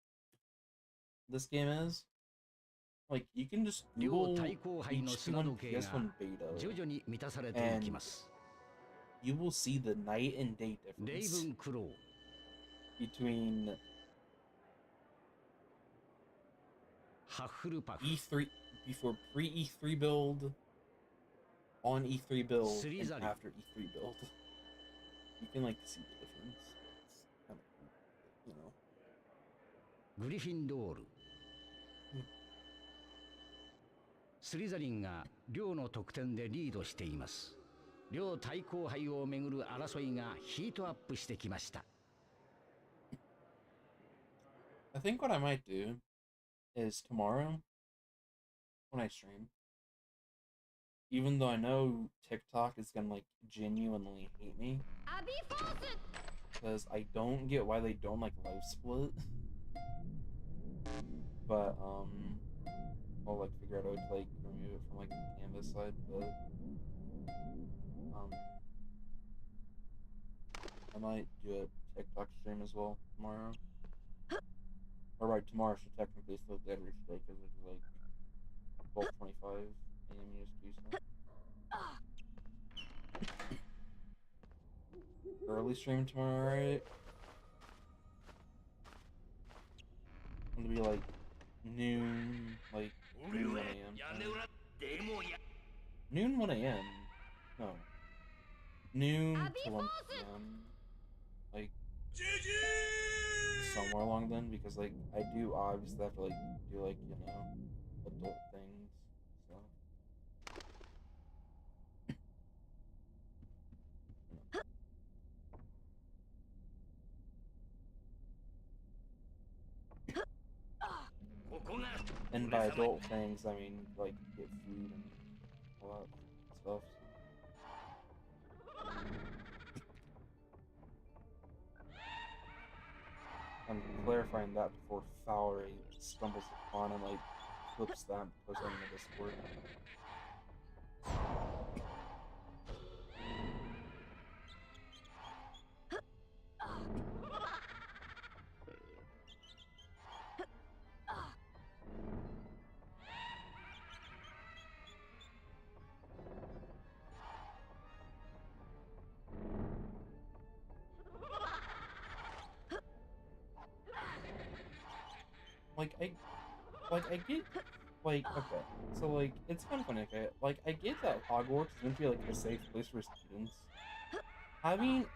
this game is, like you can just Google hp1-ps1 beta and you will see the night and day difference between E3 before pre-E3 build, on E3 build, and after E3 build. You can like see the difference. It's kind of cool, you know. グリフィンドール、スリザリンが両の得点でリードしています。両対抗杯をめぐる争いがヒートアップしてきました。I think what I might do is tomorrow when I stream, even though I know TikTok is gonna like genuinely hate me, because I don't get why they don't like live split. But I'll like figure out a way to like remove it from like the canvas side. But I might do a TikTok stream as well tomorrow. Or right, tomorrow should technically still be later today because it's like 12:25 a.m. EST. So early stream tomorrow, right? It'll be like noon, like noon 1 a.m. Noon 1 a.m. No. Noon to 1 p.m. Like somewhere along then, because like I do obviously have to like do like, you know, adult things. So and by adult things I mean like get food and all that stuff. I'm clarifying that before Valerie stumbles upon and like flips that and puts it in the Discord. I get like okay, so like it's kind of funny. Okay, like I get that Hogwarts is meant to be like a safe place for students. Having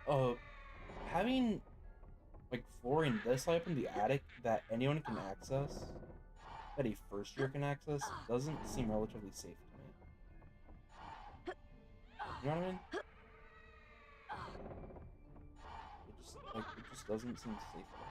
having like flooring this high up in the attic that anyone can access, that a first year can access, doesn't seem relatively safe to me. You know what I mean? It just doesn't seem safe at all.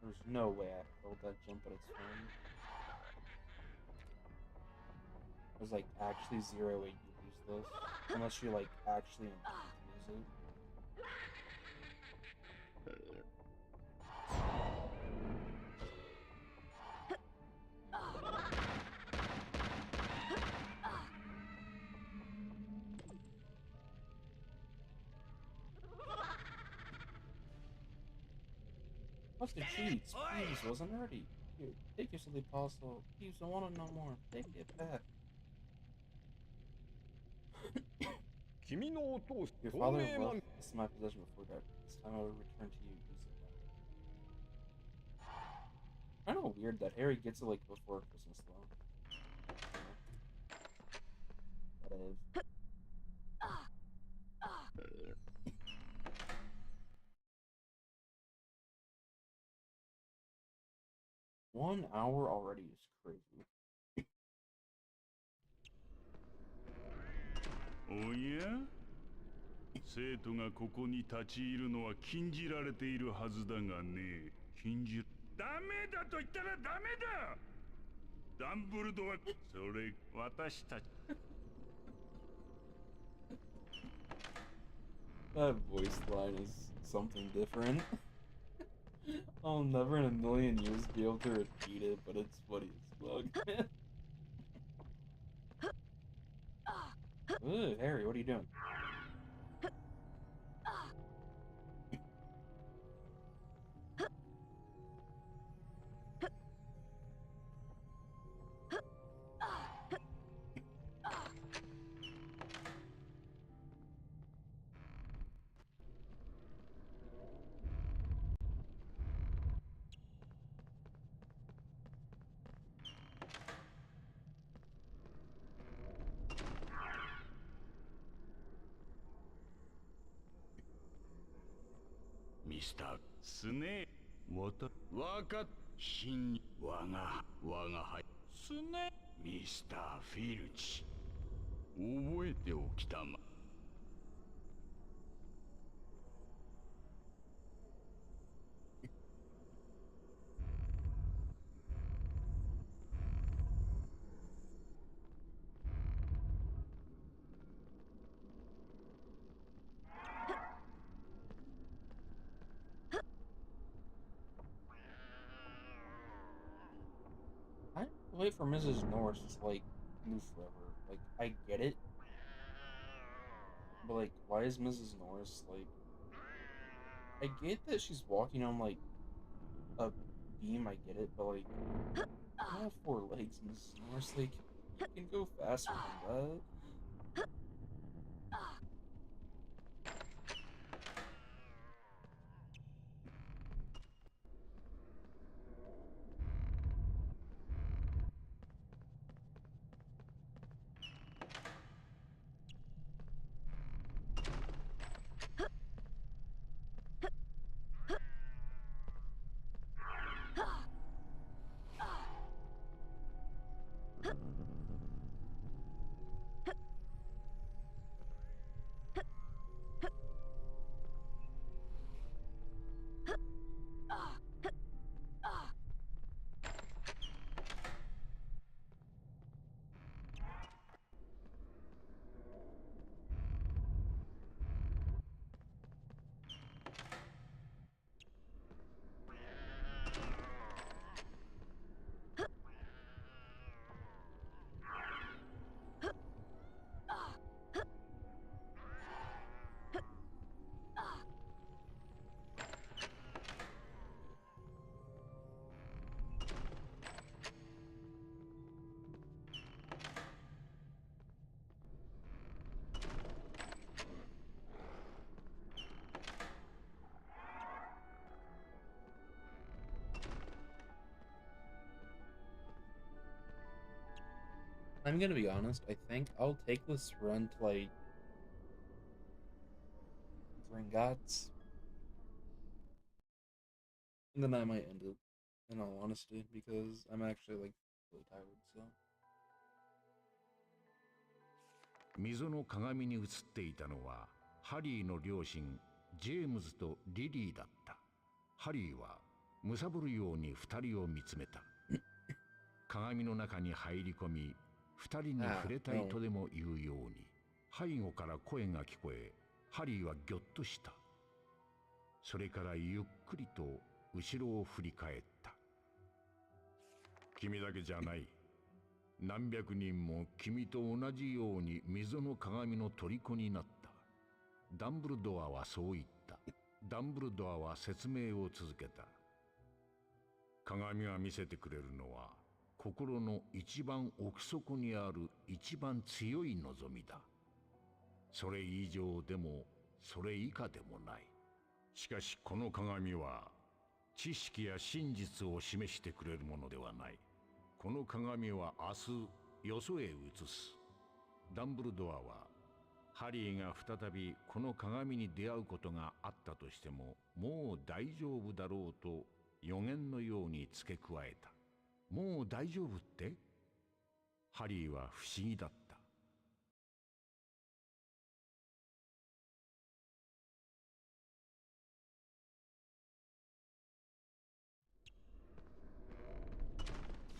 There's no way I held that jump, but it's fine. There's like actually zero way you lose this, unless you're like actually intend to lose it. What's the cheats? Please, wasn't ready. Here, take your silly parcel. Please, I want to know more. Take it back. Your father left this in my possession before that. This time I will return to you. He said that. Kind of weird that Harry gets it like before Christmas though. That is. 1 hour already is crazy. おや生徒がここに立ち入るのは禁じられているはずだがね。ダメだと言ったらダメだ。ダンブルドア、それ私たち。That voice line is something different. I'll never in a million years be able to repeat it, but it's funny as fuck. Ooh, Harry, what are you doing? Mr. スネわかっしんわがはいスネミスター・フィルチ覚えておきたま Wait for Mrs. Norris to like move forever. Like I get it, but like why is Mrs. Norris like? I get that she's walking on like a beam. I get it, but like you don't have four legs, Mrs. Norris. Like you can go faster than that. I'm gonna be honest. I think I'll take this run to like Gringotts, and then I might end it. In all honesty, because I'm actually like really tired. So. 溝の鏡に映っていたのはハリーの両親ジェームズとリリーだった。ハリーはむさぼるように二人を見つめた。鏡の中に入り込み二人に触れたいとでも言うように背後から声が聞こえハリーはぎょっとした。それからゆっくりと後ろを振り返った。君だけじゃない。何百人も君と同じように溝の鏡の虜になった。ダンブルドアはそう言った。ダンブルドアは説明を続けた。鏡が見せてくれるのは心の一番奥底にある一番強い望みだ。それ以上でもそれ以下でもない。しかしこの鏡は知識や真実を示してくれるものではない。この鏡は明日よそへ移す。ダンブルドアはハリーが再びこの鏡に出会うことがあったとしてももう大丈夫だろうと予言のように付け加えた。もう大丈夫って？ハリーは不思議だった。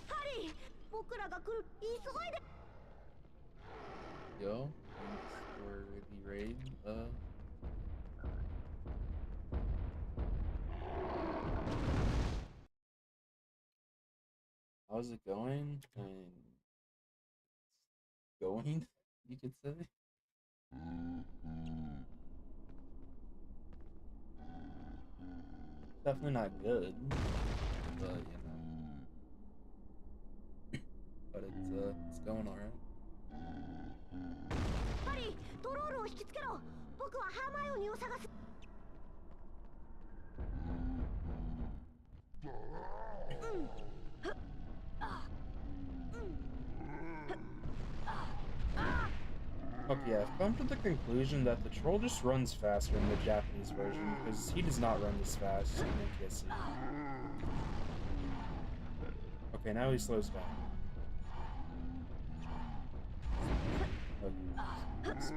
ハリー、僕らが来る。急いで。Yo, thanks for the raid. How's it going? And going, you could say. Definitely not good, but you know. But it's going alright. ハリー、ドロールを引きつけろ。僕はハーマイオニーを探す。Okay, I've come to the conclusion that the troll just runs faster in the Japanese version because he does not run this fast in Kissy. Okay, now he slows down. Okay.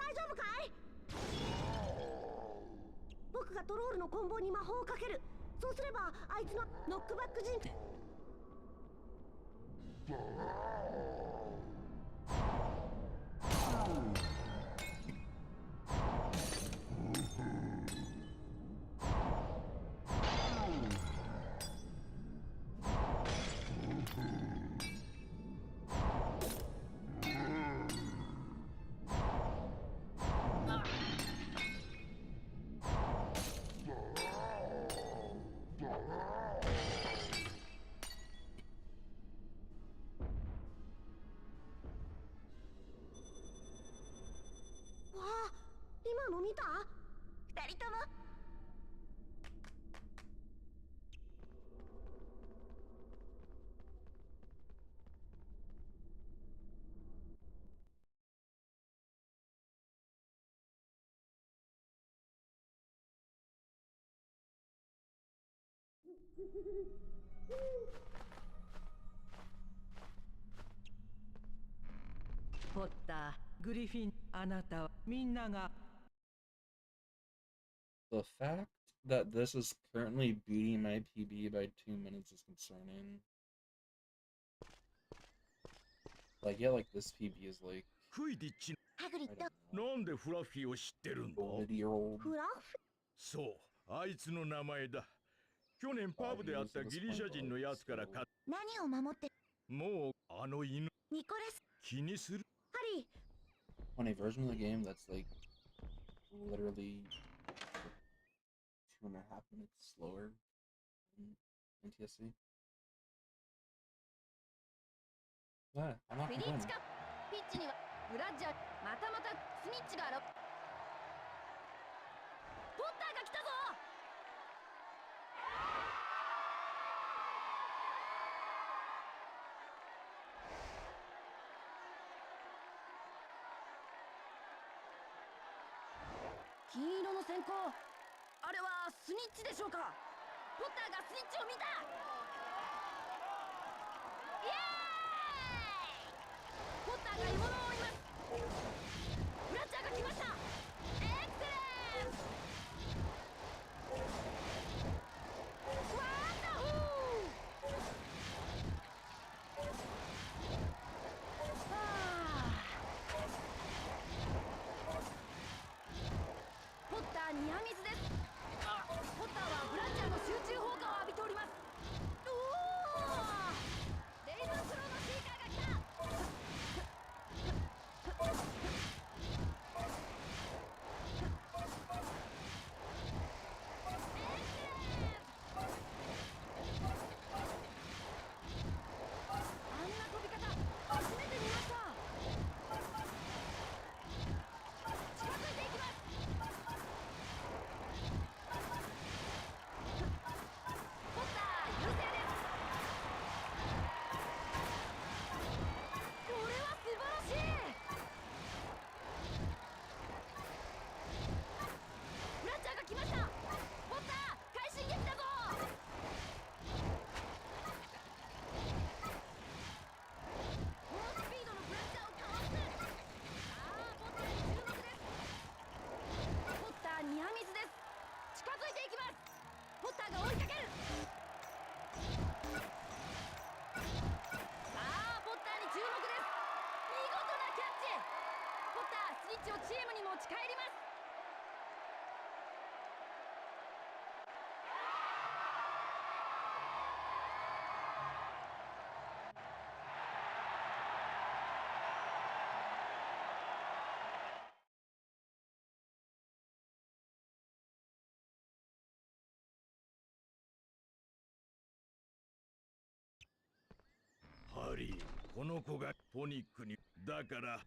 大丈夫かい？僕がトロールの棍棒に魔法をかける。そうすればあいつのノックバック陣。今の見た？二人とも。ポッター、グリフィン、あなたはみんなが The fact that this is currently beating my PB by 2 minutes is concerning. Like, yeah, like this PB is like, クイディッチ、ハグリッ I ド。 don't know, なんでフラッフィーを知ってるんだ？ 40-year-old. フラフ。そう、あいつの名前だ。去年パブで会ったギリシャ人のやつからか。何を守って？もうあの犬ニコラス。気にする。ハリー。 On a version of the game that's like literally 2.5 minutes slower than NTSC. Yeah, I'm not フィリッ complaining. チか。ピッチにはブラッジャー。またまたスニッチがポッターが来たぞ。金色の閃光、あれはスニッチでしょうか？ポッターがスニッチを見た。イエーイ！ポッターが獲物を追います。ブラッチャーが来ました。エクセレンス！ワンダフー！ポッターニアミスです。ポッターはブラッチャーの集中砲火を浴びております。おお！レイブンスローのシーカーが来た。あんな飛び方初めて見ました。近づいていきます。ポッター優勢です。これは素晴らしい。ブラッチャーが来ました。ポッター快進撃だぞ。猛スピードのブラッチャーをかわす。さあポッターに注目です。ポッターニアミスです。近づいていきます。ポッターが追いかける。さあポッターに注目です。見事なキャッチ。ポッタースニッチをチームに持ち帰ります。ハリー、この子がトニックに。だから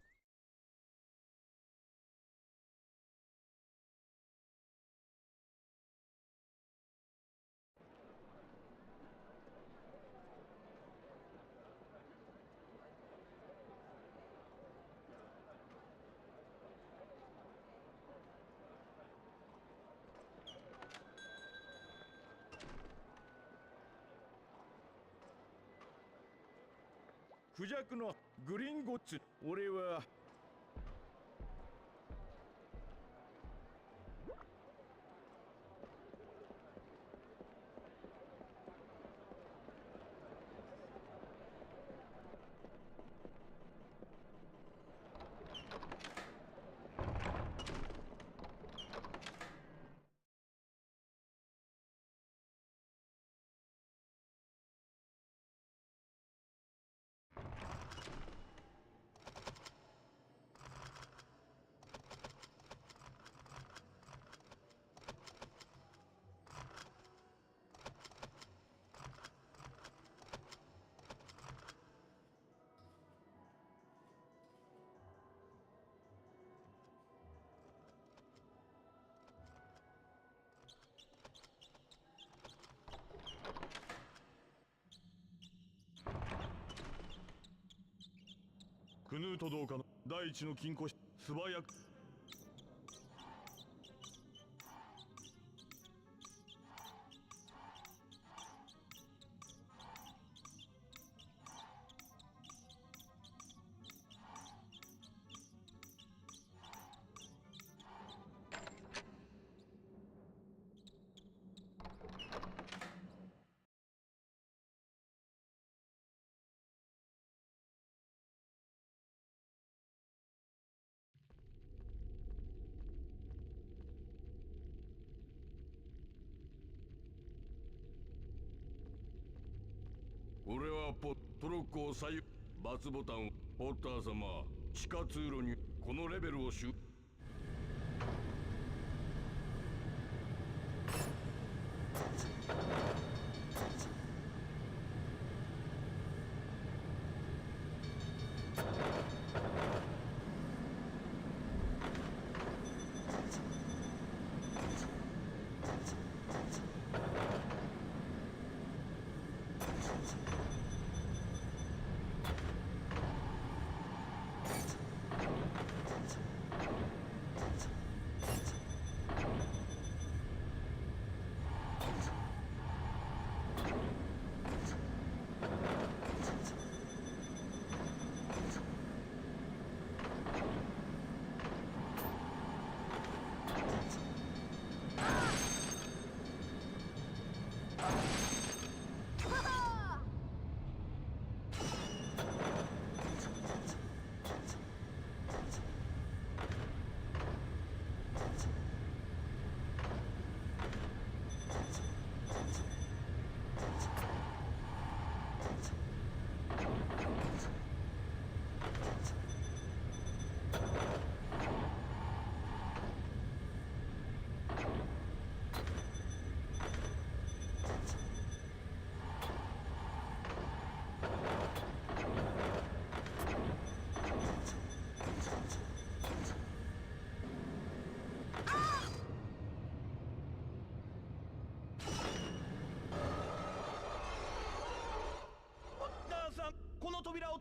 クジャクのグリンゴッツ。俺はートどうかの第一の金庫素早く。これはトロッコを左右バツボタンを。ポッター様、地下通路にこのレベルをこの扉を。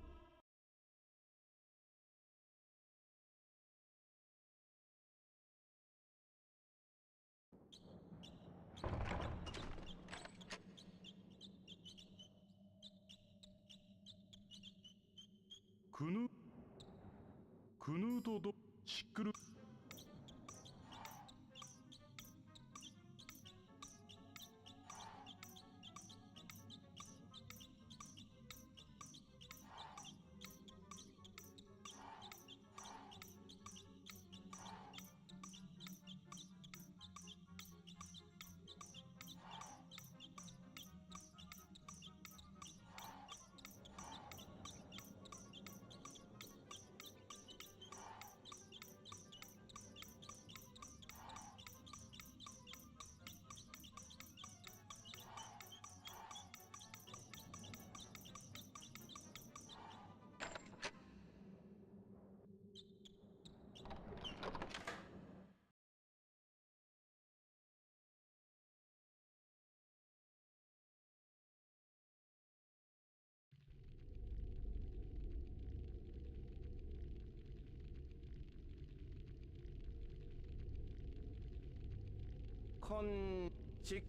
クヌートとシックル。こん地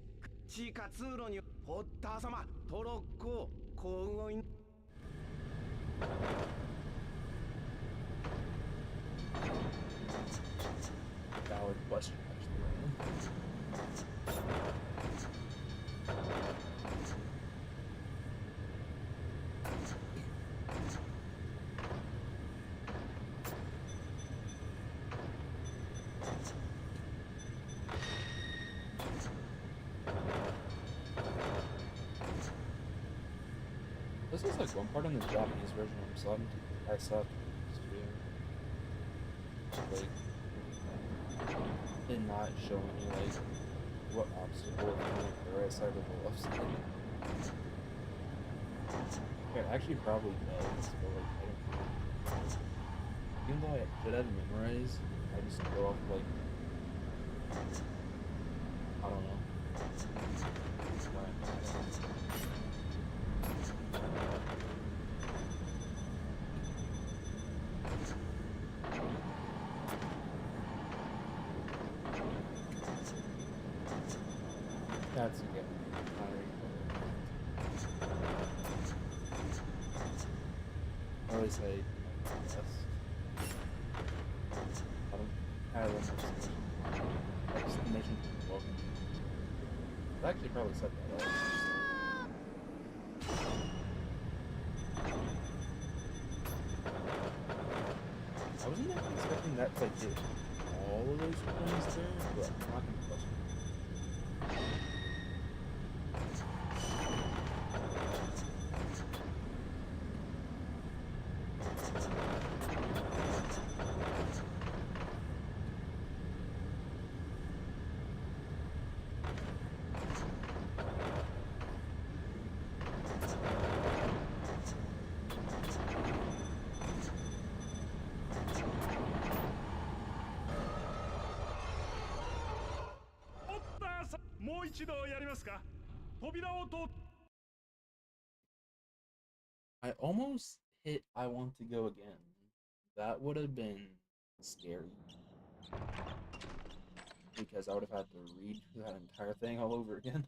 下通路にポッター様トロッコこう動い。Valid question, actually. This is like one part in the Japanese version. I saw it like did not show any like what obstacle is on like, the right side or the left side. It actually probably does, but like I don't know. Even though I should have it memorized, I just go off like I don't know. That's okay. I always say yes. I don't know. Exclamation point welcome. I actually probably set that up. I wasn't actually expecting that to like hit all of those points there, but I'm not gonna question it. I almost hit I want to go again. That would have been scary. Because I would have had to read that entire thing all over again.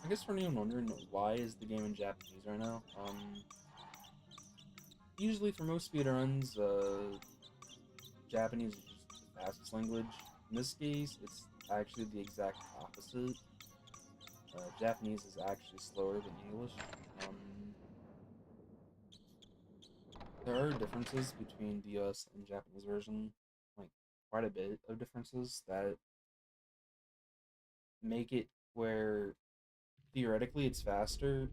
I guess for anyone wondering why is the game in Japanese right now, usually for most speedruns, Japanese is just the fastest language. In this case, it's actually the exact opposite. Japanese is actually slower than English. There are differences between the US and Japanese version, like quite a bit of differences that make it where theoretically it's faster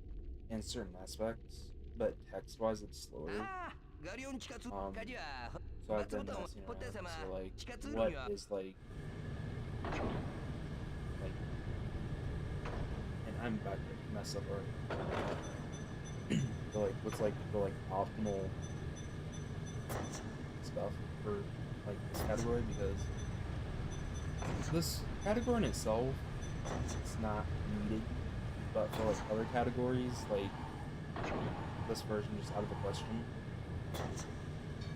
in certain aspects, but text-wise it's slower. So I've been messing around. So like, what is like, and I'm about to mess up already. So like, what's like the optimal stuff for like this category, because this category in itself, it's not needed, but for like other categories, like this version is out of the question.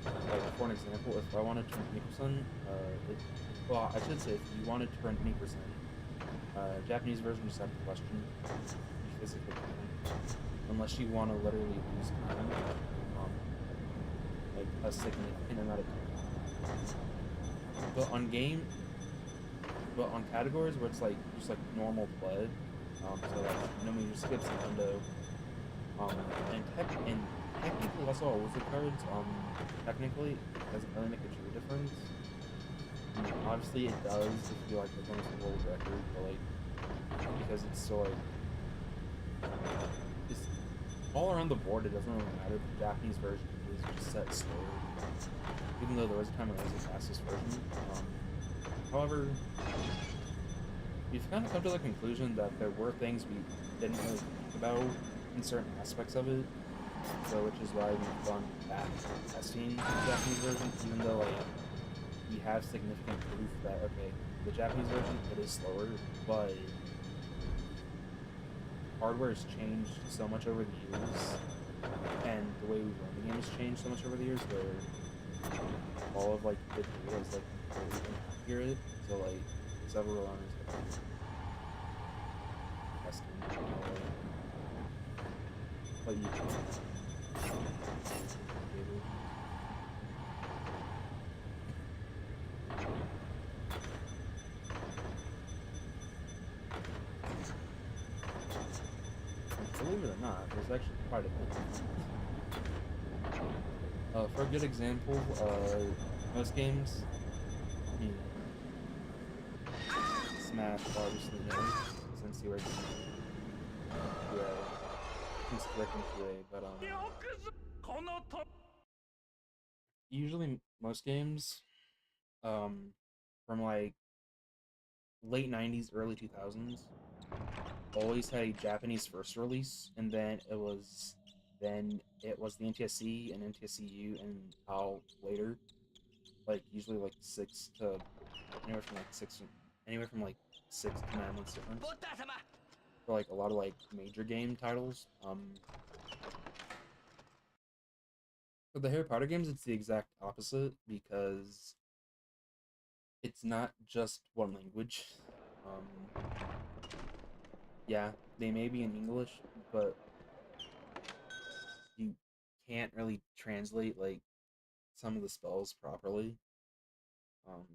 Like for an example, if I wanted to turn 20%, well, I should say if you wanted to turn 20%, Japanese version just out of the question. You physically can't, unless you want to literally lose time, like a significant amount of time. But on categories where it's like just like normal play, so like no major skips in window, and technically also all wizard cards, technically it doesn't really make a true difference. I mean, obviously it does if you like the bonus world record, but like because it's so like just all around the board, it doesn't really matter. The Japanese version is just set slower, even though there is a time when it was the fastest version. However, we've kind of come to the conclusion that there were things we didn't really think about in certain aspects of it, so which is why we've gone back to testing the Japanese version, even though like we have significant proof that okay, the Japanese version it is slower, but hardware has changed so much over the years, and the way we run the game has changed so much over the years, where all of like the data is like very inaccurate. So like several runners have been testing what you can. Believe it or not, there's actually quite a bit. For a good example, most games, I mean, Smash obviously knows, since you were constricting QA, but usually most games, from like late 90s, early 2000s, always had a Japanese first release, and then it was the NTSC and NTSCU and PAL later, like usually like anywhere from like six to 9 months difference for like a lot of like major game titles. For the Harry Potter games, it's the exact opposite because it's not just one language. Yeah, they may be in English, but you can't really translate like some of the spells properly. Or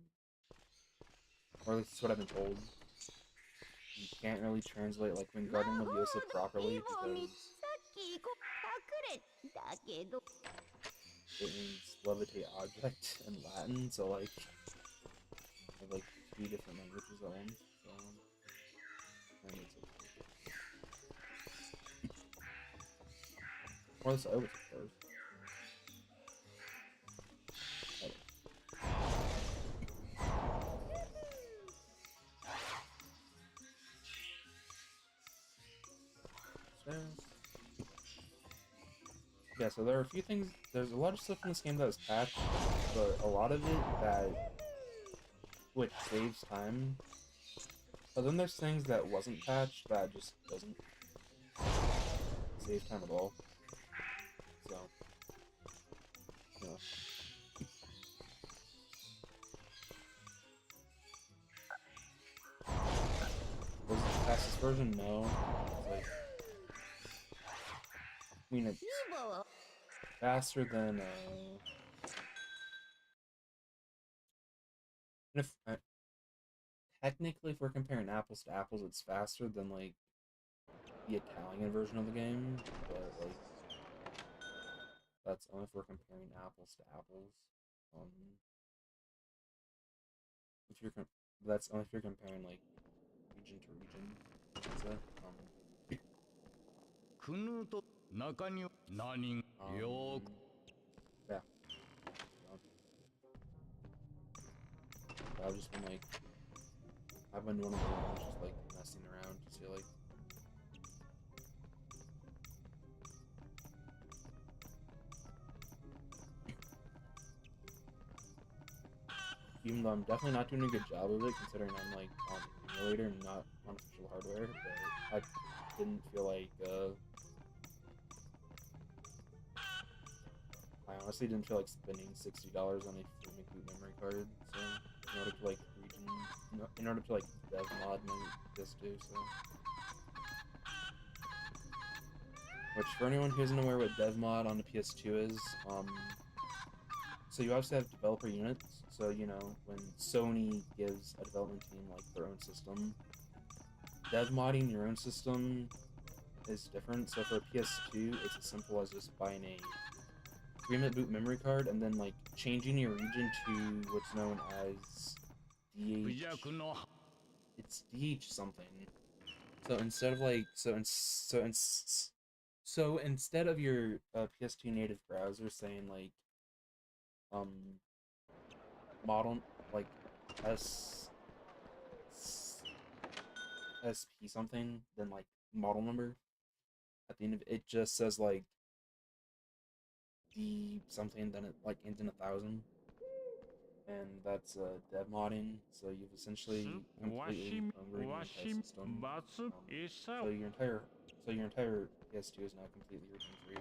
at least that's what I've been told. You can't really translate like Wingardium Leviosa properly because it means levitate object in Latin, so like I have like two different languages at once. So and it's okay. Or else I would suppose. Yeah, so there are a few things. There's a lot of stuff in this game that was patched, but a lot of it which saves time. But then there's things that wasn't patched that just doesn't save time at all. So, you know. Was it the fastest version? No. Like, I mean, it's faster than, if, technically, if we're comparing apples to apples, it's faster than, like, the Italian version of the game, but, like, that's only if we're comparing apples to apples. That's only if you're comparing, like, region to region. That's it. Yeah. I've just been like, I've been one of the ones just like messing around to see like. Even though I'm definitely not doing a good job of it, considering I'm like on emulator and not on official hardware, but I didn't feel like, I honestly didn't feel like spending $60 on a free boot memory card, so in order to like in order to like dev mod my PS2, so. Which for anyone who isn't aware what dev mod on the PS2 is, so you obviously have developer units, so you know, when Sony gives a development team like their own system, dev modding your own system is different. So for PS2, it's as simple as just buying a 3-minute boot memory card and then like changing your region to what's known as DH. It's DH something. So instead of like so instead of your PS2 native browser saying like model like SP something, then like model number at the end of it, it just says like D something, then it like ends in 1,000, and that's dev modding. So you've essentially completely homebrewed your entire system. So your entire PS2 is now completely region free.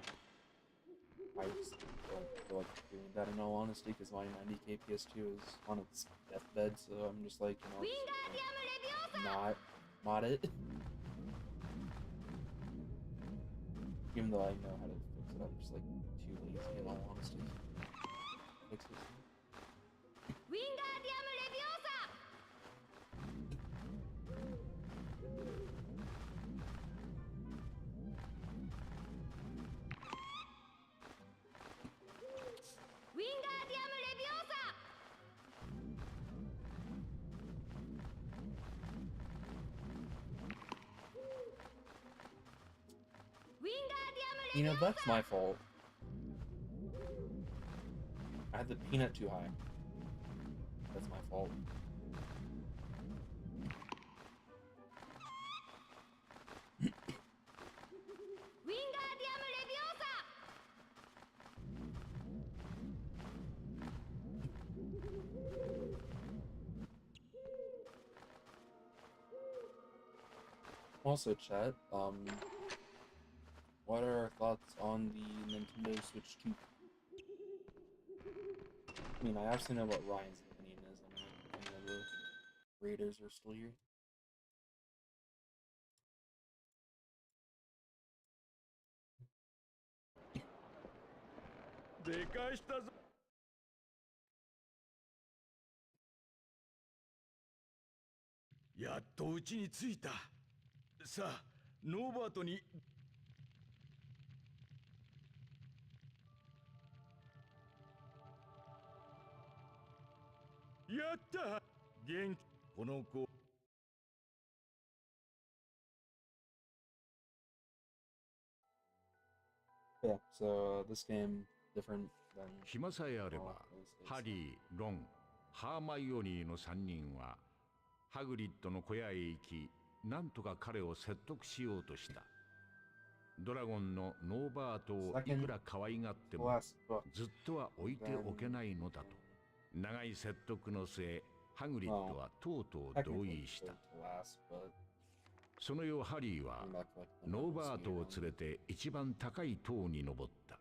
I just don't feel like doing that in all honesty, because my 90k PS2 is on its deathbed, so I'm just like, you know, just not mod it. Even though I know how to fix it, I'm just like too lazy in all honesty. Fix it. You know, that's my fault. I had the peanut too high. That's my fault. Also, chat, what are our thoughts on the Nintendo Switch 2? I mean, I obviously know what Ryan's opinion is. I mean, if any of the readers are still here. でかしたぞ。やっとうちに着いた。さあ、ノーバートに。やった。元気。この子。Yeah, so this game different than 暇さえあれば、ハリー、ロン、ハーマイオニーの3人はハグリッドの小屋へ行き、なんとか彼を説得しようとした。ドラゴンのノーバートをいくら可愛がってもずっとは置いておけないのだと。長い説得の末、ハグリッドはとうとう同意した。その夜ハリーはノーバートを連れて一番高い塔に登った。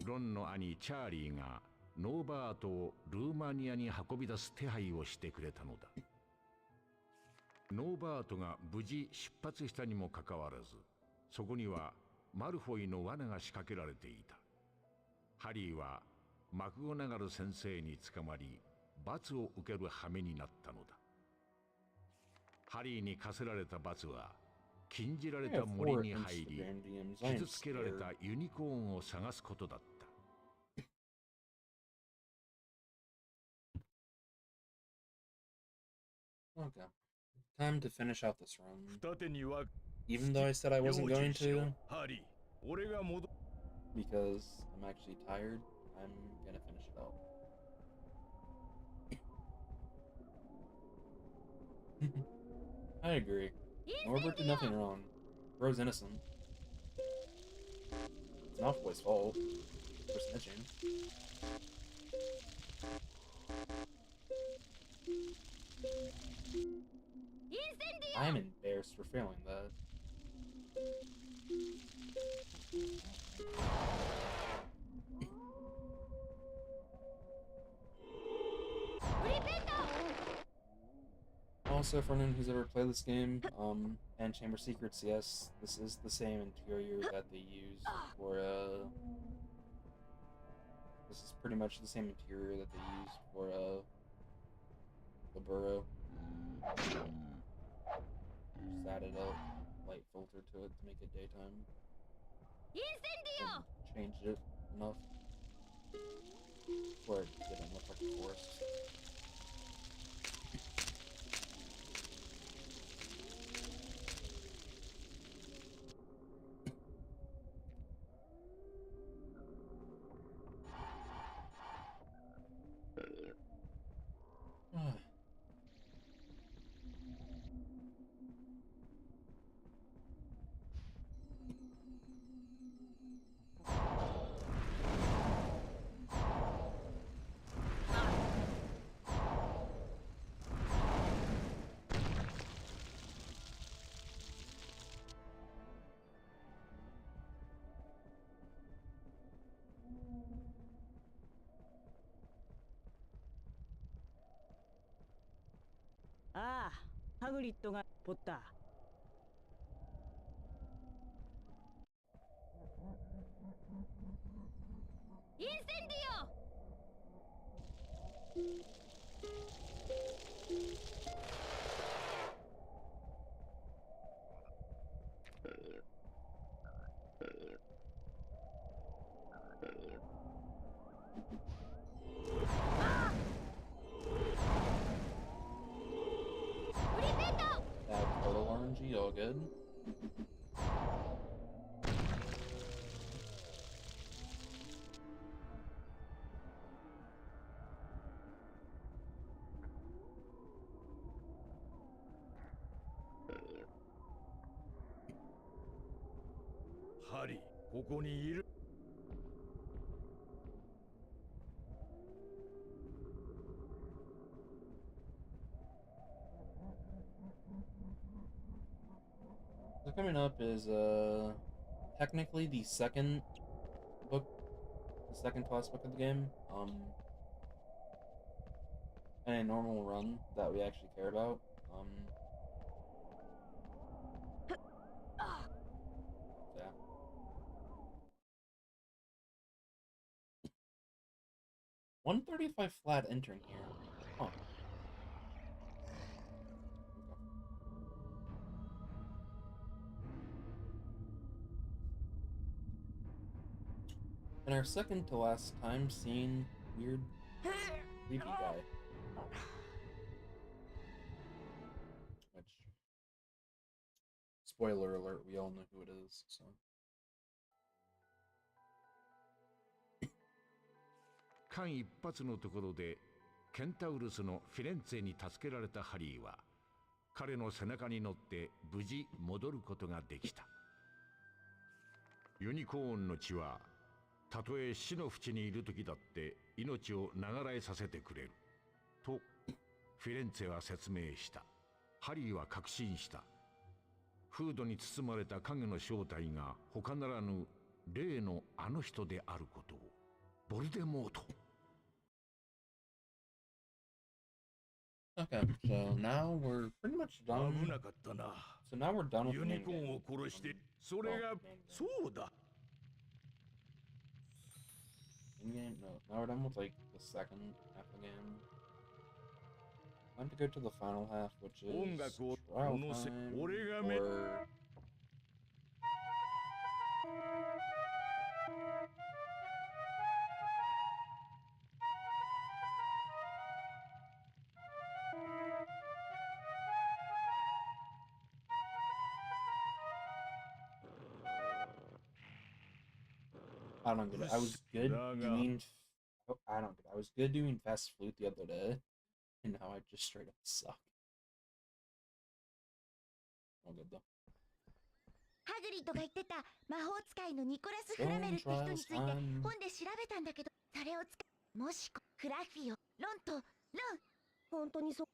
ロンの兄チャーリーがノーバートをルーマニアに運び出す手配をしてくれたのだ。ノーバートが無事出発したにもかかわらず、そこにはマルフォイの罠が仕掛けられていた。ハリーはマクゴナガル先生に捕まり罰を受ける羽目になったのだ。ハリーに課せられた罰は禁じられた森に入り、傷つけられたユニコーンを探すことだった。Okay. Time to finish out this run. Even though I said I wasn't going to, because I'm actually tired, I'm gonna finish it out. I agree. Norbert did nothing wrong. Bro's innocent. It's Malfoy's fault for snitching. I am embarrassed for failing that. Also, for anyone who's ever played this game, and Chamber Secrets, yes, this is the same interior that they use for, this is pretty much the same interior that they use for, the burrow. Just added a light filter to it to make it daytime. And changed it enough where it didn't look like a forest. Ah, ハグリッドがポッター。¡Incendio! Total RNG, all good. Harry, ここにいる。up is technically the second book, the second to last book of the game. In a normal run that we actually care about. Yeah. 135 flat entering here. Huh. And our second to last time seeing weird creepy guy. Which, spoiler alert, we all know who it is, so. 間一髪のところでケンタウルスのフィレンツェに助けられたハリーは彼の背中に乗って無事戻ることができた。ユニコーンの血はたとえ死の淵にいる時だって命を長らえさせてくれるとフィレンツェは説明した。ハリーは確信した。フードに包まれた影の正体が他ならぬ例のあの人であることを。ボルデモート。Okay, so now we're pretty much done. So now we're done with the main game. In-game? No. Now we're done with like the second half of the game. Time to go to the final half, which is trial time or... I don't get it. I was good doing... I don't get it. I was good doing Fast Flute the other day, and now I just straight up suck. All good though. ハグリッドが言ってた魔法使いのニコラス・フラメルって人について本で調べたんだけど、それを使うもしクラフィオ、ロンとロン。本当にそう。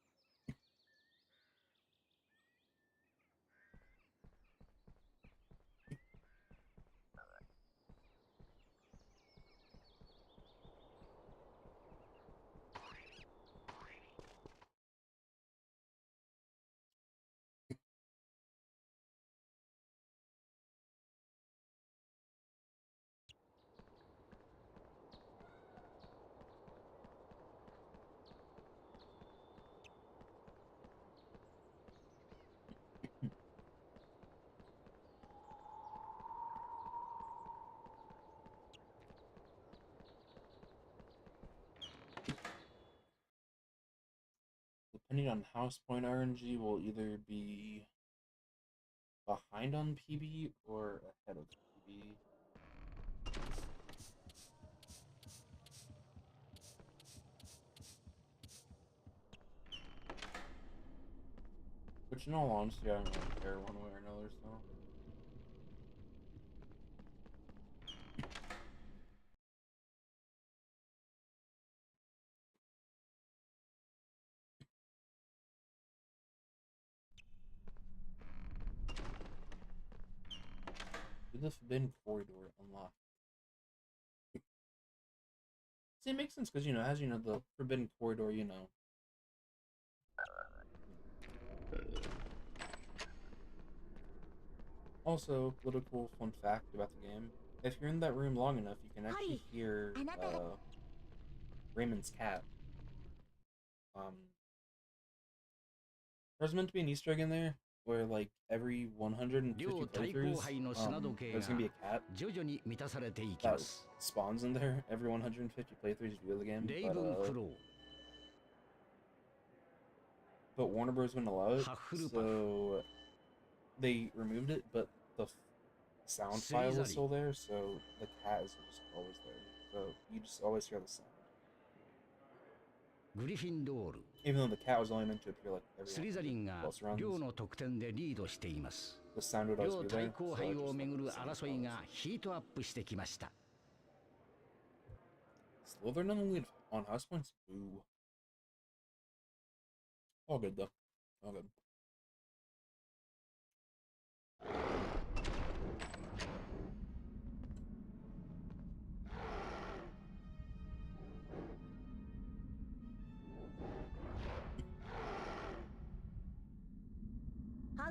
Depending on house point RNG, will either be behind on PB or ahead of PB. Which, in all honesty, I don't really care one way or another, so. The forbidden corridor unlocked. See, it makes sense because, you know, as you know, the forbidden corridor, you know. Also, little cool fun fact about the game: if you're in that room long enough, you can actually hear Raymond's cat. There's meant to be an Easter egg in there where, like, every 150 playthroughs, there's gonna be a cat that spawns in there every 150 playthroughs you do the game. But Warner Bros. Wouldn't allow it, so they removed it, but the sound file is still there, so the cat is just always there. So you just always hear the sound. Even though the cat was only meant to appear like every スリザリンが両の得点でリードしています。 the sound would always 両 be 対 there. 抗 So 杯 it を just めぐる like the sound 争いが follows. ヒートアップしてきました。 Slytherin on the lead on house points? Boo. All good though. All good.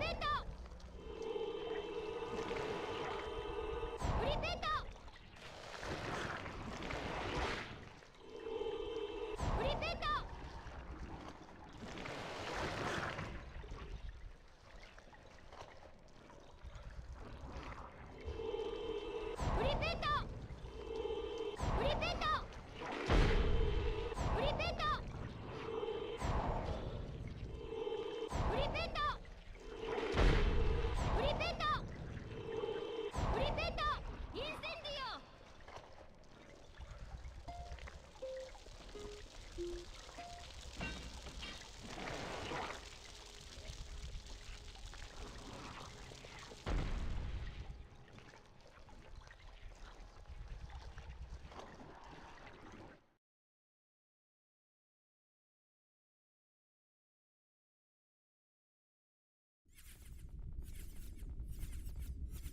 ペートフリーペートフリーペートフリーペートフリーペートフリーペートフリーペートフリーペートフリーペートインセンディオ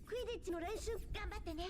クイディッチの練習頑張ってね。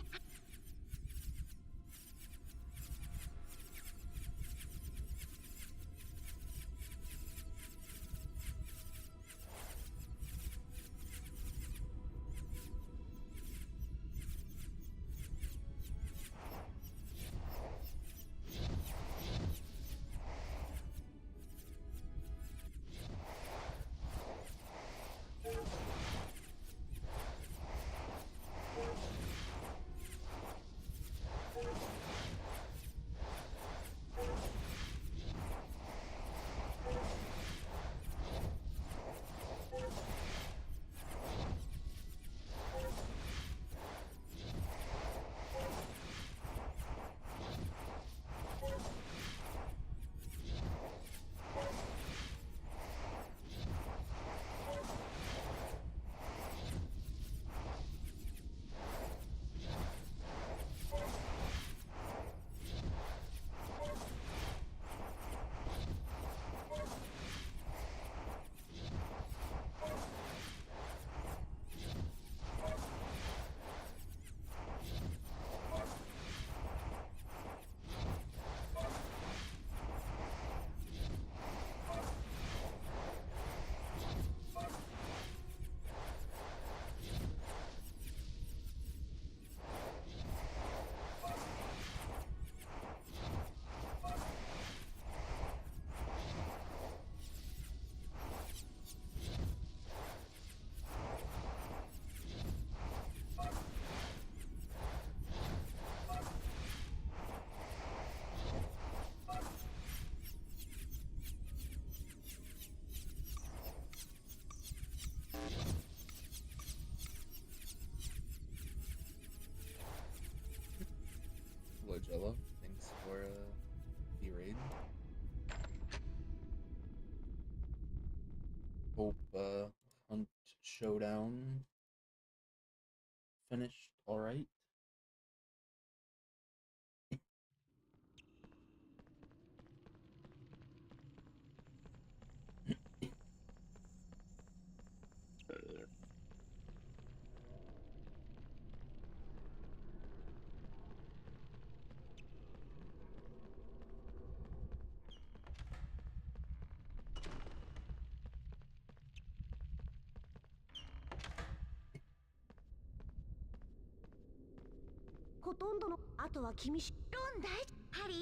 ほとんどのあとは君しロン大ハリー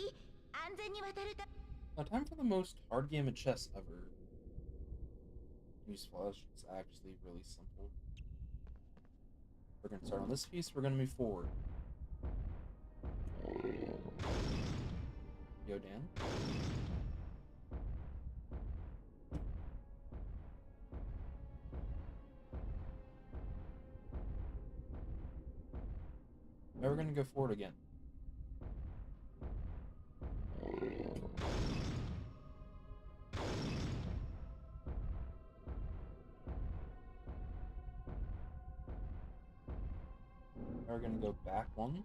安全に渡るた Now, time for the most hard game of chess ever. Newsflash, it's actually really simple. We're gonna start on this piece, we're gonna move forward. Go down. Now we're gonna go forward again. Now we're gonna go back one,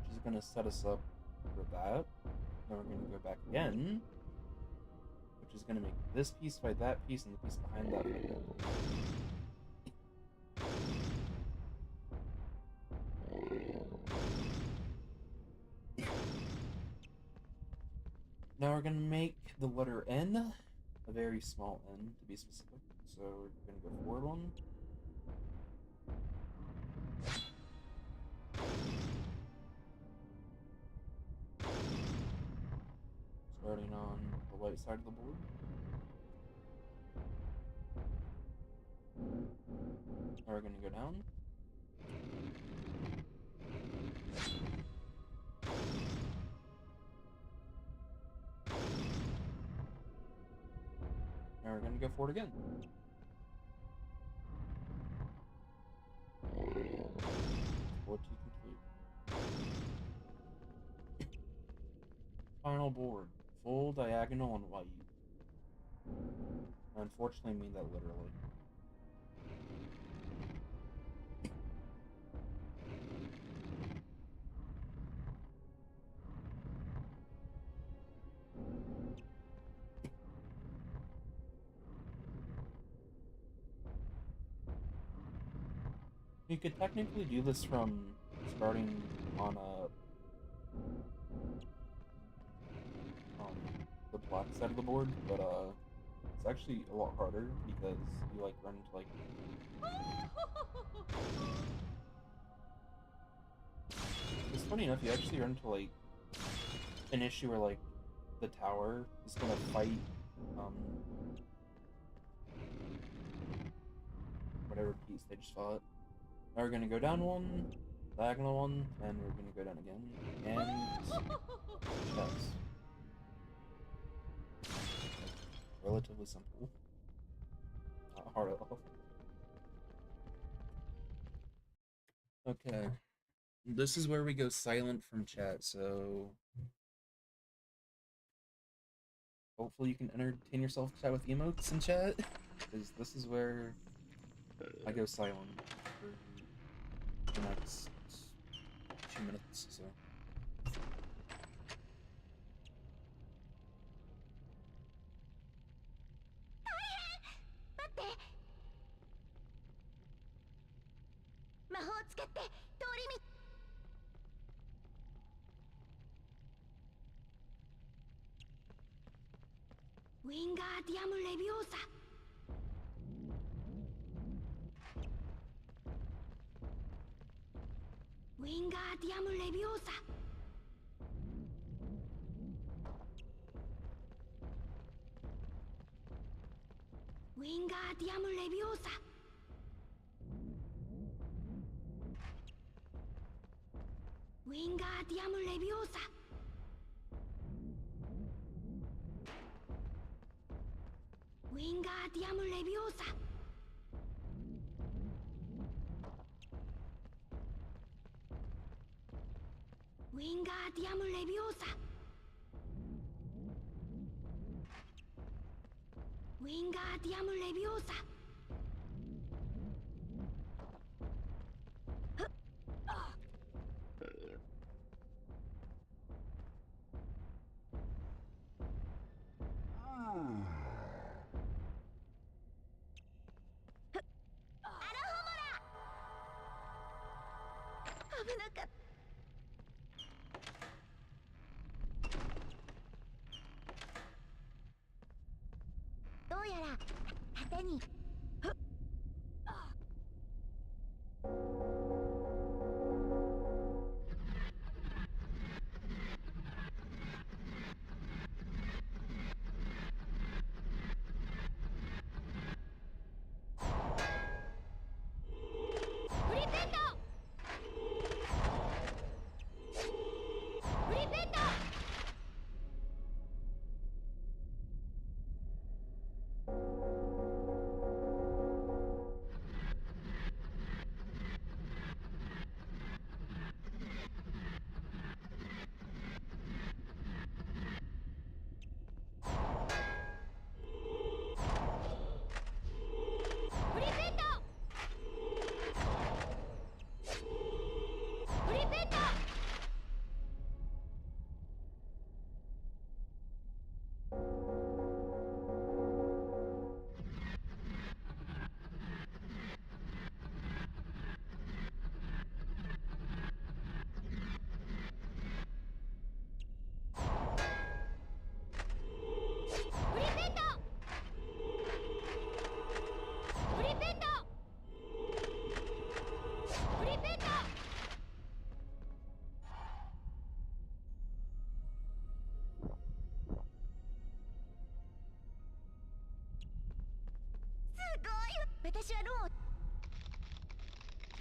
which is gonna set us up for that. Then we're gonna go back again, which is gonna make this piece fight that piece and the piece behind that fight that. Now we're gonna make the letter N, a very small N to be specific. So we're gonna go forward one. Starting on the right side of the board. Now we're gonna go down. Now we're gonna go forward again. Board 2 complete. Final board. Full diagonal and white. I unfortunately mean that literally. You could technically do this from starting on the black side of the board, but it's actually a lot harder because you like run into like it's funny enough, you actually run into like an issue where like the tower is gonna fight whatever piece they just fought. Now we're gonna go down one, diagonal one, and we're gonna go down again, and chess. Relatively simple. Not hard at all. Okay. This is where we go silent from chat, so hopefully you can entertain yourself chat with emotes in chat, because this is where I go silent for the next 2 minutes, so. 魔法を使って通り道ウィンガーディアムレビオーサウィンガーディアムレビオーサウィンガーディアムレビオーサウィンガーディアムレビオーサウィンガーディアムレビオーサウィンガーディアムレビオーサウィンガーディアムレビオーサ危なかったどうやら縦に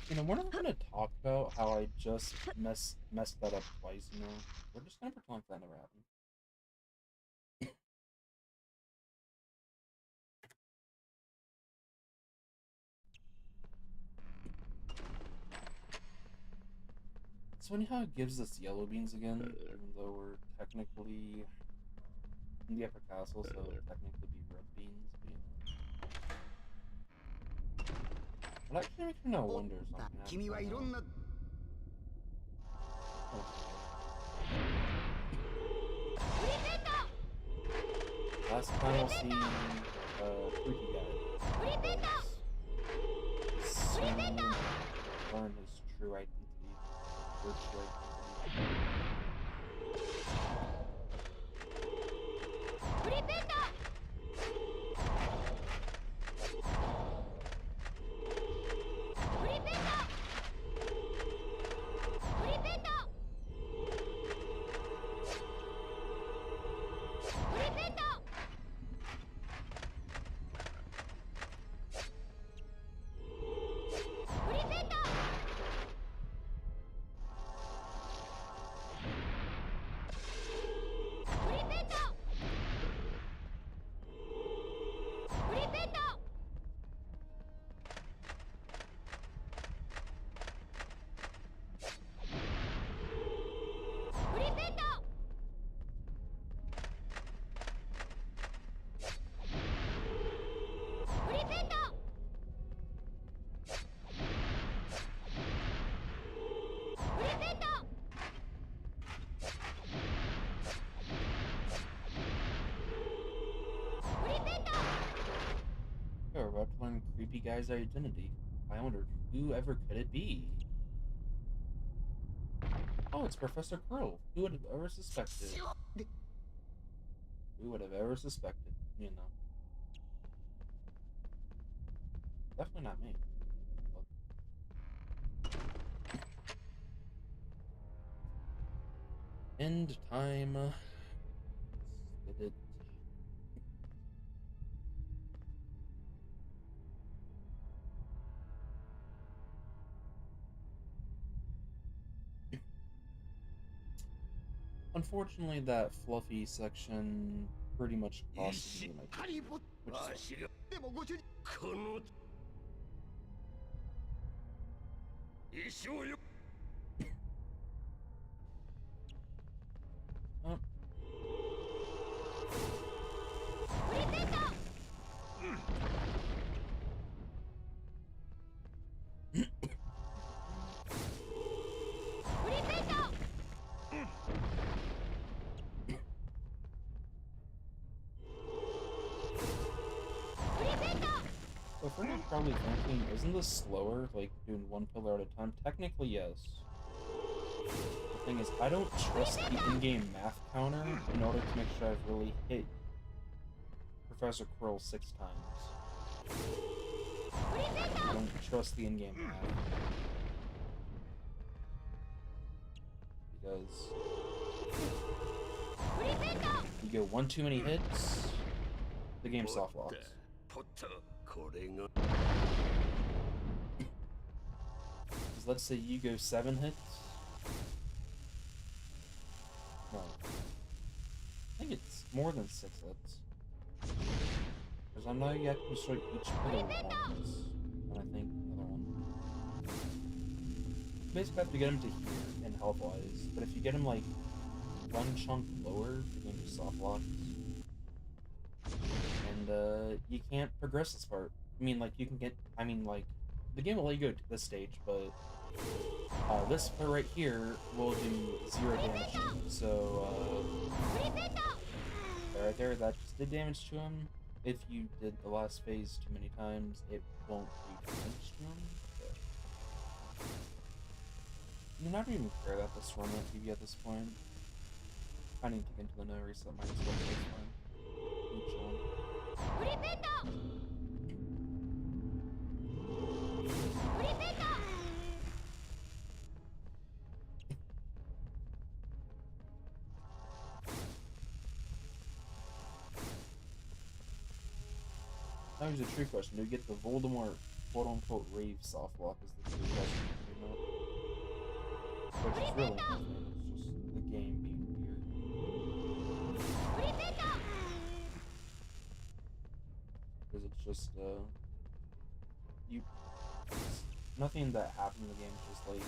You know, we're not gonna talk about how I just messed that up twice, you know? We're just gonna pretend like that never happened. It's funny how it gives us yellow beans again, even though we're technically in the upper castle, so it would technically be red beans, but you know. It actually makes me now wonder something happened right now. Last time we'll see Creepy Guy. Soon learn his true identity. Or true identity. We're about to learn Creepy Guy's identity. I wondered, whoever could it be? Oh, it's Professor Quirrell. Who would have ever suspected? Who would have ever suspected? You know. Definitely not me. End time. Did it. Unfortunately, that fluffy section pretty much cost me my team, which is oh. So if we're not probably thinking, isn't this slower, like doing one pillar at a time? Technically, yes. The thing is, I don't trust the in-game math counter in order to make sure I've really hit Professor Quirrell 6 times. I don't trust the in-game math. Because you go one too many hits, the game soft locks. Because let's say you go 7 hits. No. I think it's more than 6 hits. Because I know you have to destroy each pillar once. And I think another one. You basically have to get him to here in health-wise. But if you get him like one chunk lower, the game just soft locks. And you can't progress this part. I mean, like, you can get, I mean, like, the game will let you go to this stage, but this part right here will do 0 damage to him. So, right there, that just did damage to him. If you did the last phase too many times, it won't do damage to him. But you're not even care that this run won't give you at this point. I need to get into the no reset my stuff, that's fine. Each one. Now here's a true question. Do we get the Voldemort quote unquote rave soft lock is the true best game, which is really nothing. It's just the game being weird. Because it's just you. Nothing that happened in the game is just like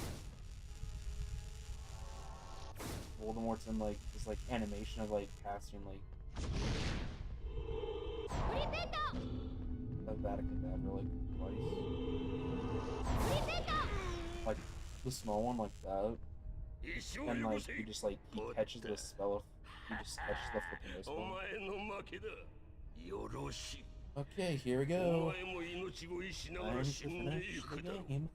Voldemort's in like this like animation of like casting like a Vatican like twice. Like the small one like that. And like he just like he catches the spell of he just catches the flipping spell. Okay, here we go. Time to finish the game.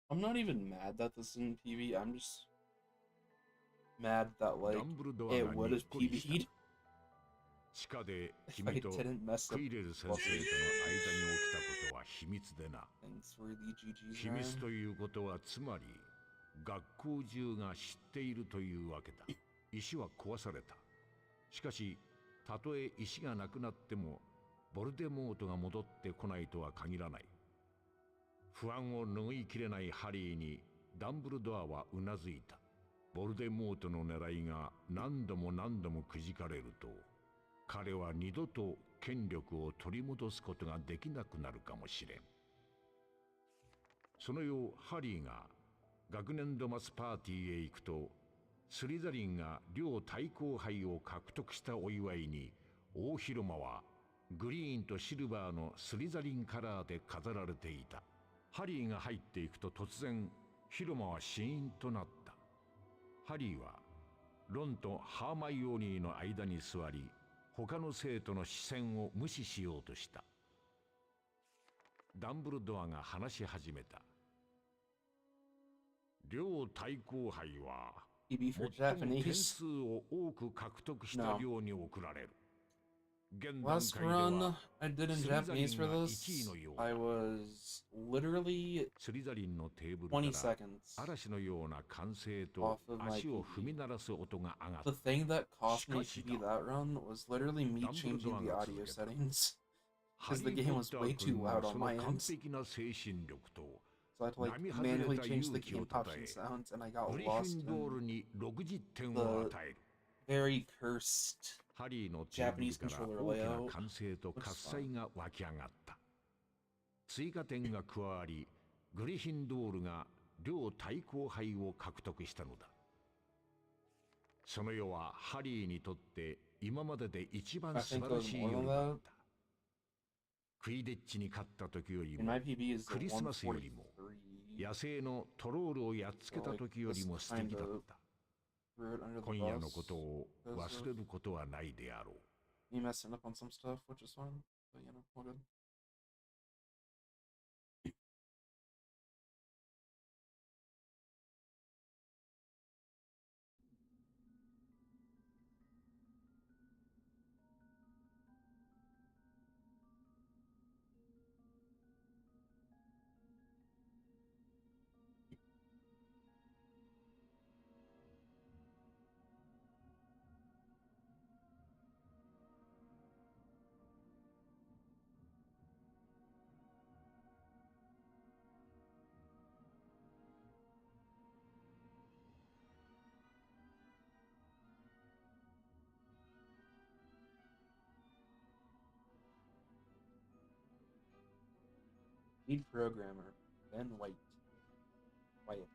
I'm not even mad that this is in PB. I'm just mad that like it would have PB'd 地下で if I 君と didn't mess ク up. イレル先生との間に起きたことは秘密でな。 Thanks for the GG's, 秘密 Ryan. ということはつまり学校中が知っているというわけだ。石は壊された。しかしたとえ石がなくなってもボルデモートが戻ってこないとは限らない。不安を拭いきれないハリーにダンブルドアはうなずいた。ボルデモートの狙いが何度も何度もくじかれると、彼は二度と権力を取り戻すことができなくなるかもしれん。その夜、ハリーが学年度末パーティーへ行くと、スリザリンが両対抗杯を獲得したお祝いに、大広間はグリーンとシルバーのスリザリンカラーで飾られていた。ハリーが入っていくと突然、広間はシーンとなった。ハリーはロンとハーマイオニーの間に座り、他の生徒の視線を無視しようとした。ダンブルドアが話し始めた。両対抗杯は最も点数を多く獲得した量に贈られる。Last run I did in Japanese for this, I was literally 20 seconds off of my PB. The thing that cost me to be that run was literally me changing the audio settings, because the game was way too loud on my end. So I had to like manually change the key and option sounds, and I got lost in the very cursed Japanese controller layout. 追加点が加わり、グリフィンドールが両対抗杯を獲得したのだ。その夜はハリーにとって今までで一番素晴らしい夜だった。クイデッチに勝った時よりも、クリスマスよりも、野生のトロールをやっつけた時よりも素敵だった。今夜のことを忘れることはないであろう。Me messing up on some stuff, which is fine, but you know, all good. Lead programmer, Ben White. Wyatt.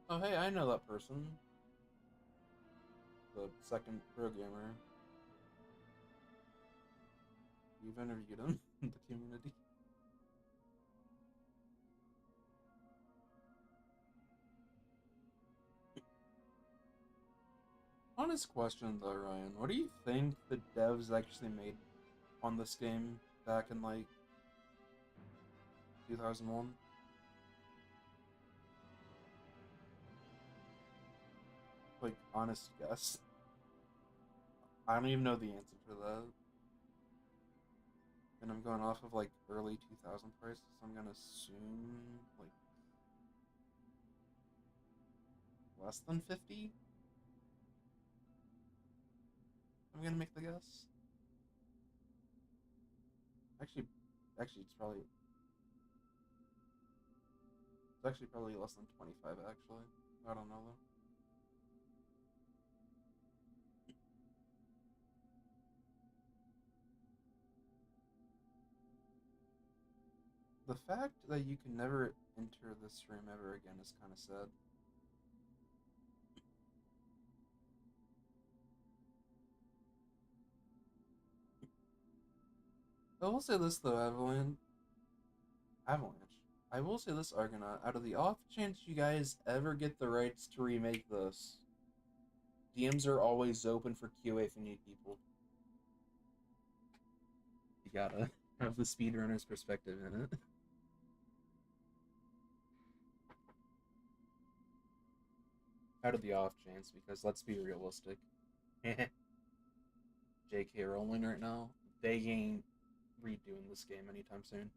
Oh, hey, I know that person. The second programmer. You've interviewed him in the community. Honest question though, Ryan. What do you think the devs actually made on this game back in like 2001? Like, honest guess. I don't even know the answer to that. And I'm going off of like early 2000 prices. I'm gonna assume like less than 50. I'm gonna make the guess. Actually, it's actually probably less than 25. Actually, I don't know though. The fact that you can never enter this room ever again is kind of sad. I will say this though, Avalanche. I will say this, Argonaut. Out of the off chance you guys ever get the rights to remake this, DMs are always open for QA if you need people. You gotta have the speedrunner's perspective in it. Out of the off chance, because let's be realistic. JK Rowling right now, they ain't redoing this game anytime soon.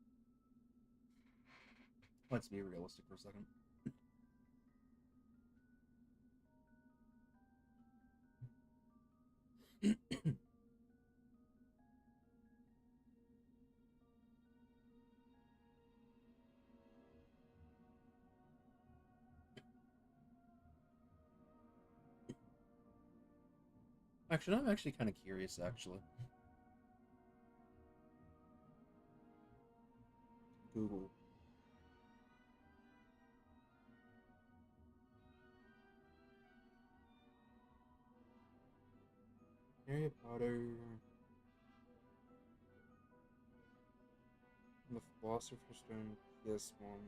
Let's be realistic for a second. Actually, I'm actually kind of curious, actually. Google. Harry Potter... The Philosopher's Stone PS1...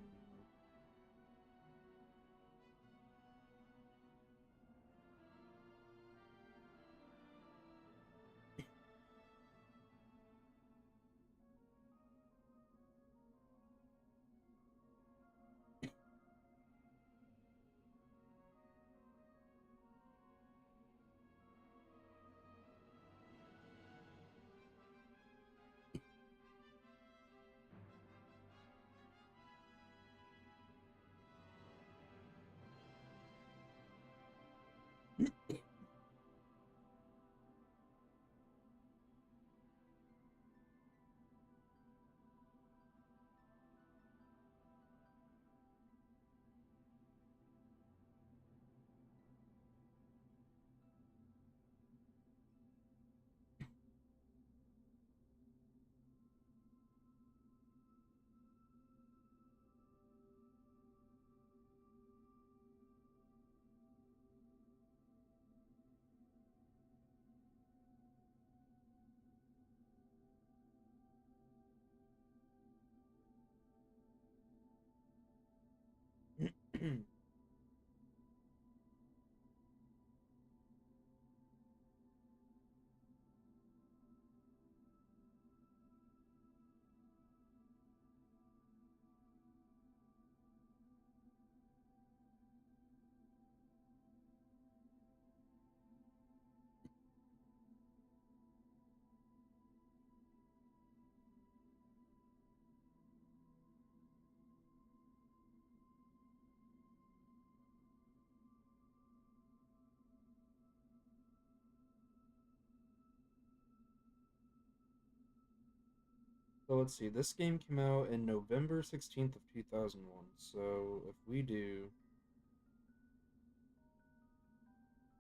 So let's see, this game came out in November 16th of 2001, so if we do...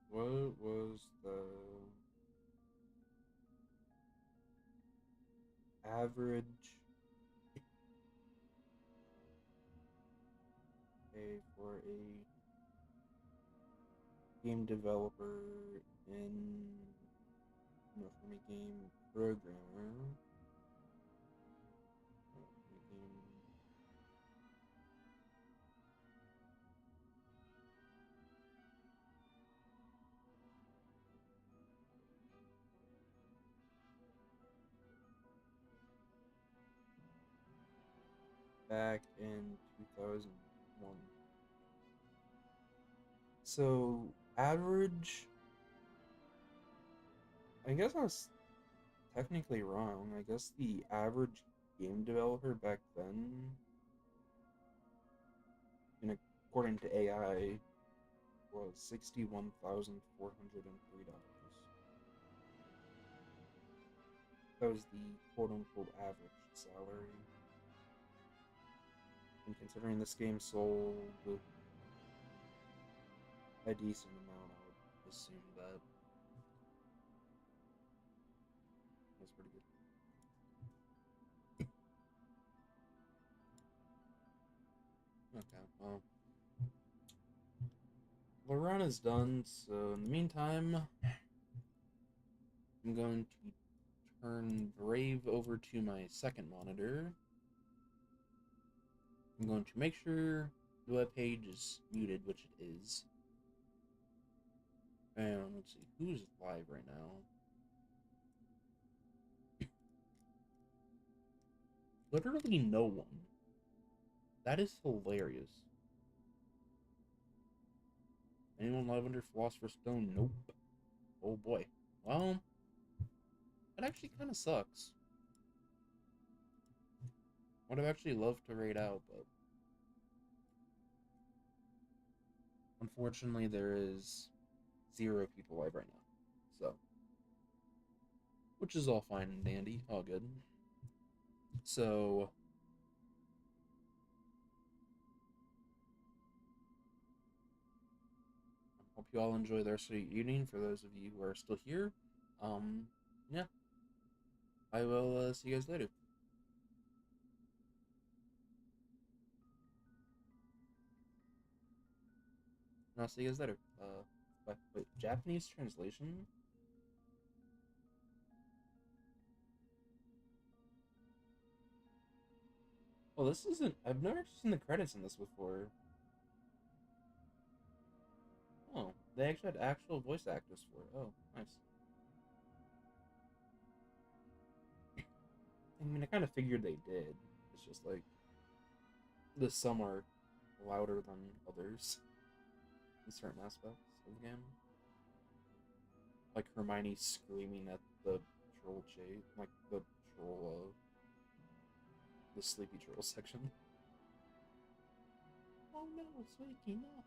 What was the... average pay for a game developer in from a game programmer. Back in 2001. So, average. I guess I was technically wrong. I guess the average game developer back then, according to AI, was $61,403. That was the quote-unquote average salary. And considering this game sold a decent amount, I would assume that was pretty good. Okay, well, the run is done, so in the meantime, I'm going to turn Brave over to my second monitor. I'm going to make sure the web page is muted, which it is. And let's see, who's live right now? Literally no one. That is hilarious. Anyone live under Philosopher's Stone? Nope. Oh boy. Well, that actually kind of sucks. Would have actually loved to raid out, but unfortunately there is 0 people live right now. So, which is all fine and dandy, all good. So, hope you all enjoy the rest of your evening. For those of you who are still here, yeah, I will see you guys later. And I'll see you guys later. Wait, Japanese translation? Well, this isn't. I've never seen the credits in this before. Oh, they actually had actual voice actors for it. Oh, nice. I mean, I kind of figured they did. It's just like some are louder than others in certain aspects of the game. Like Hermione screaming at the troll chase, like the troll, the sleepy troll section. Oh no, it's waking up.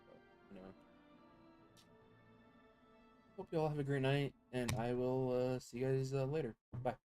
But anyway. Hope you all have a great night, and I will see you guys later. Bye.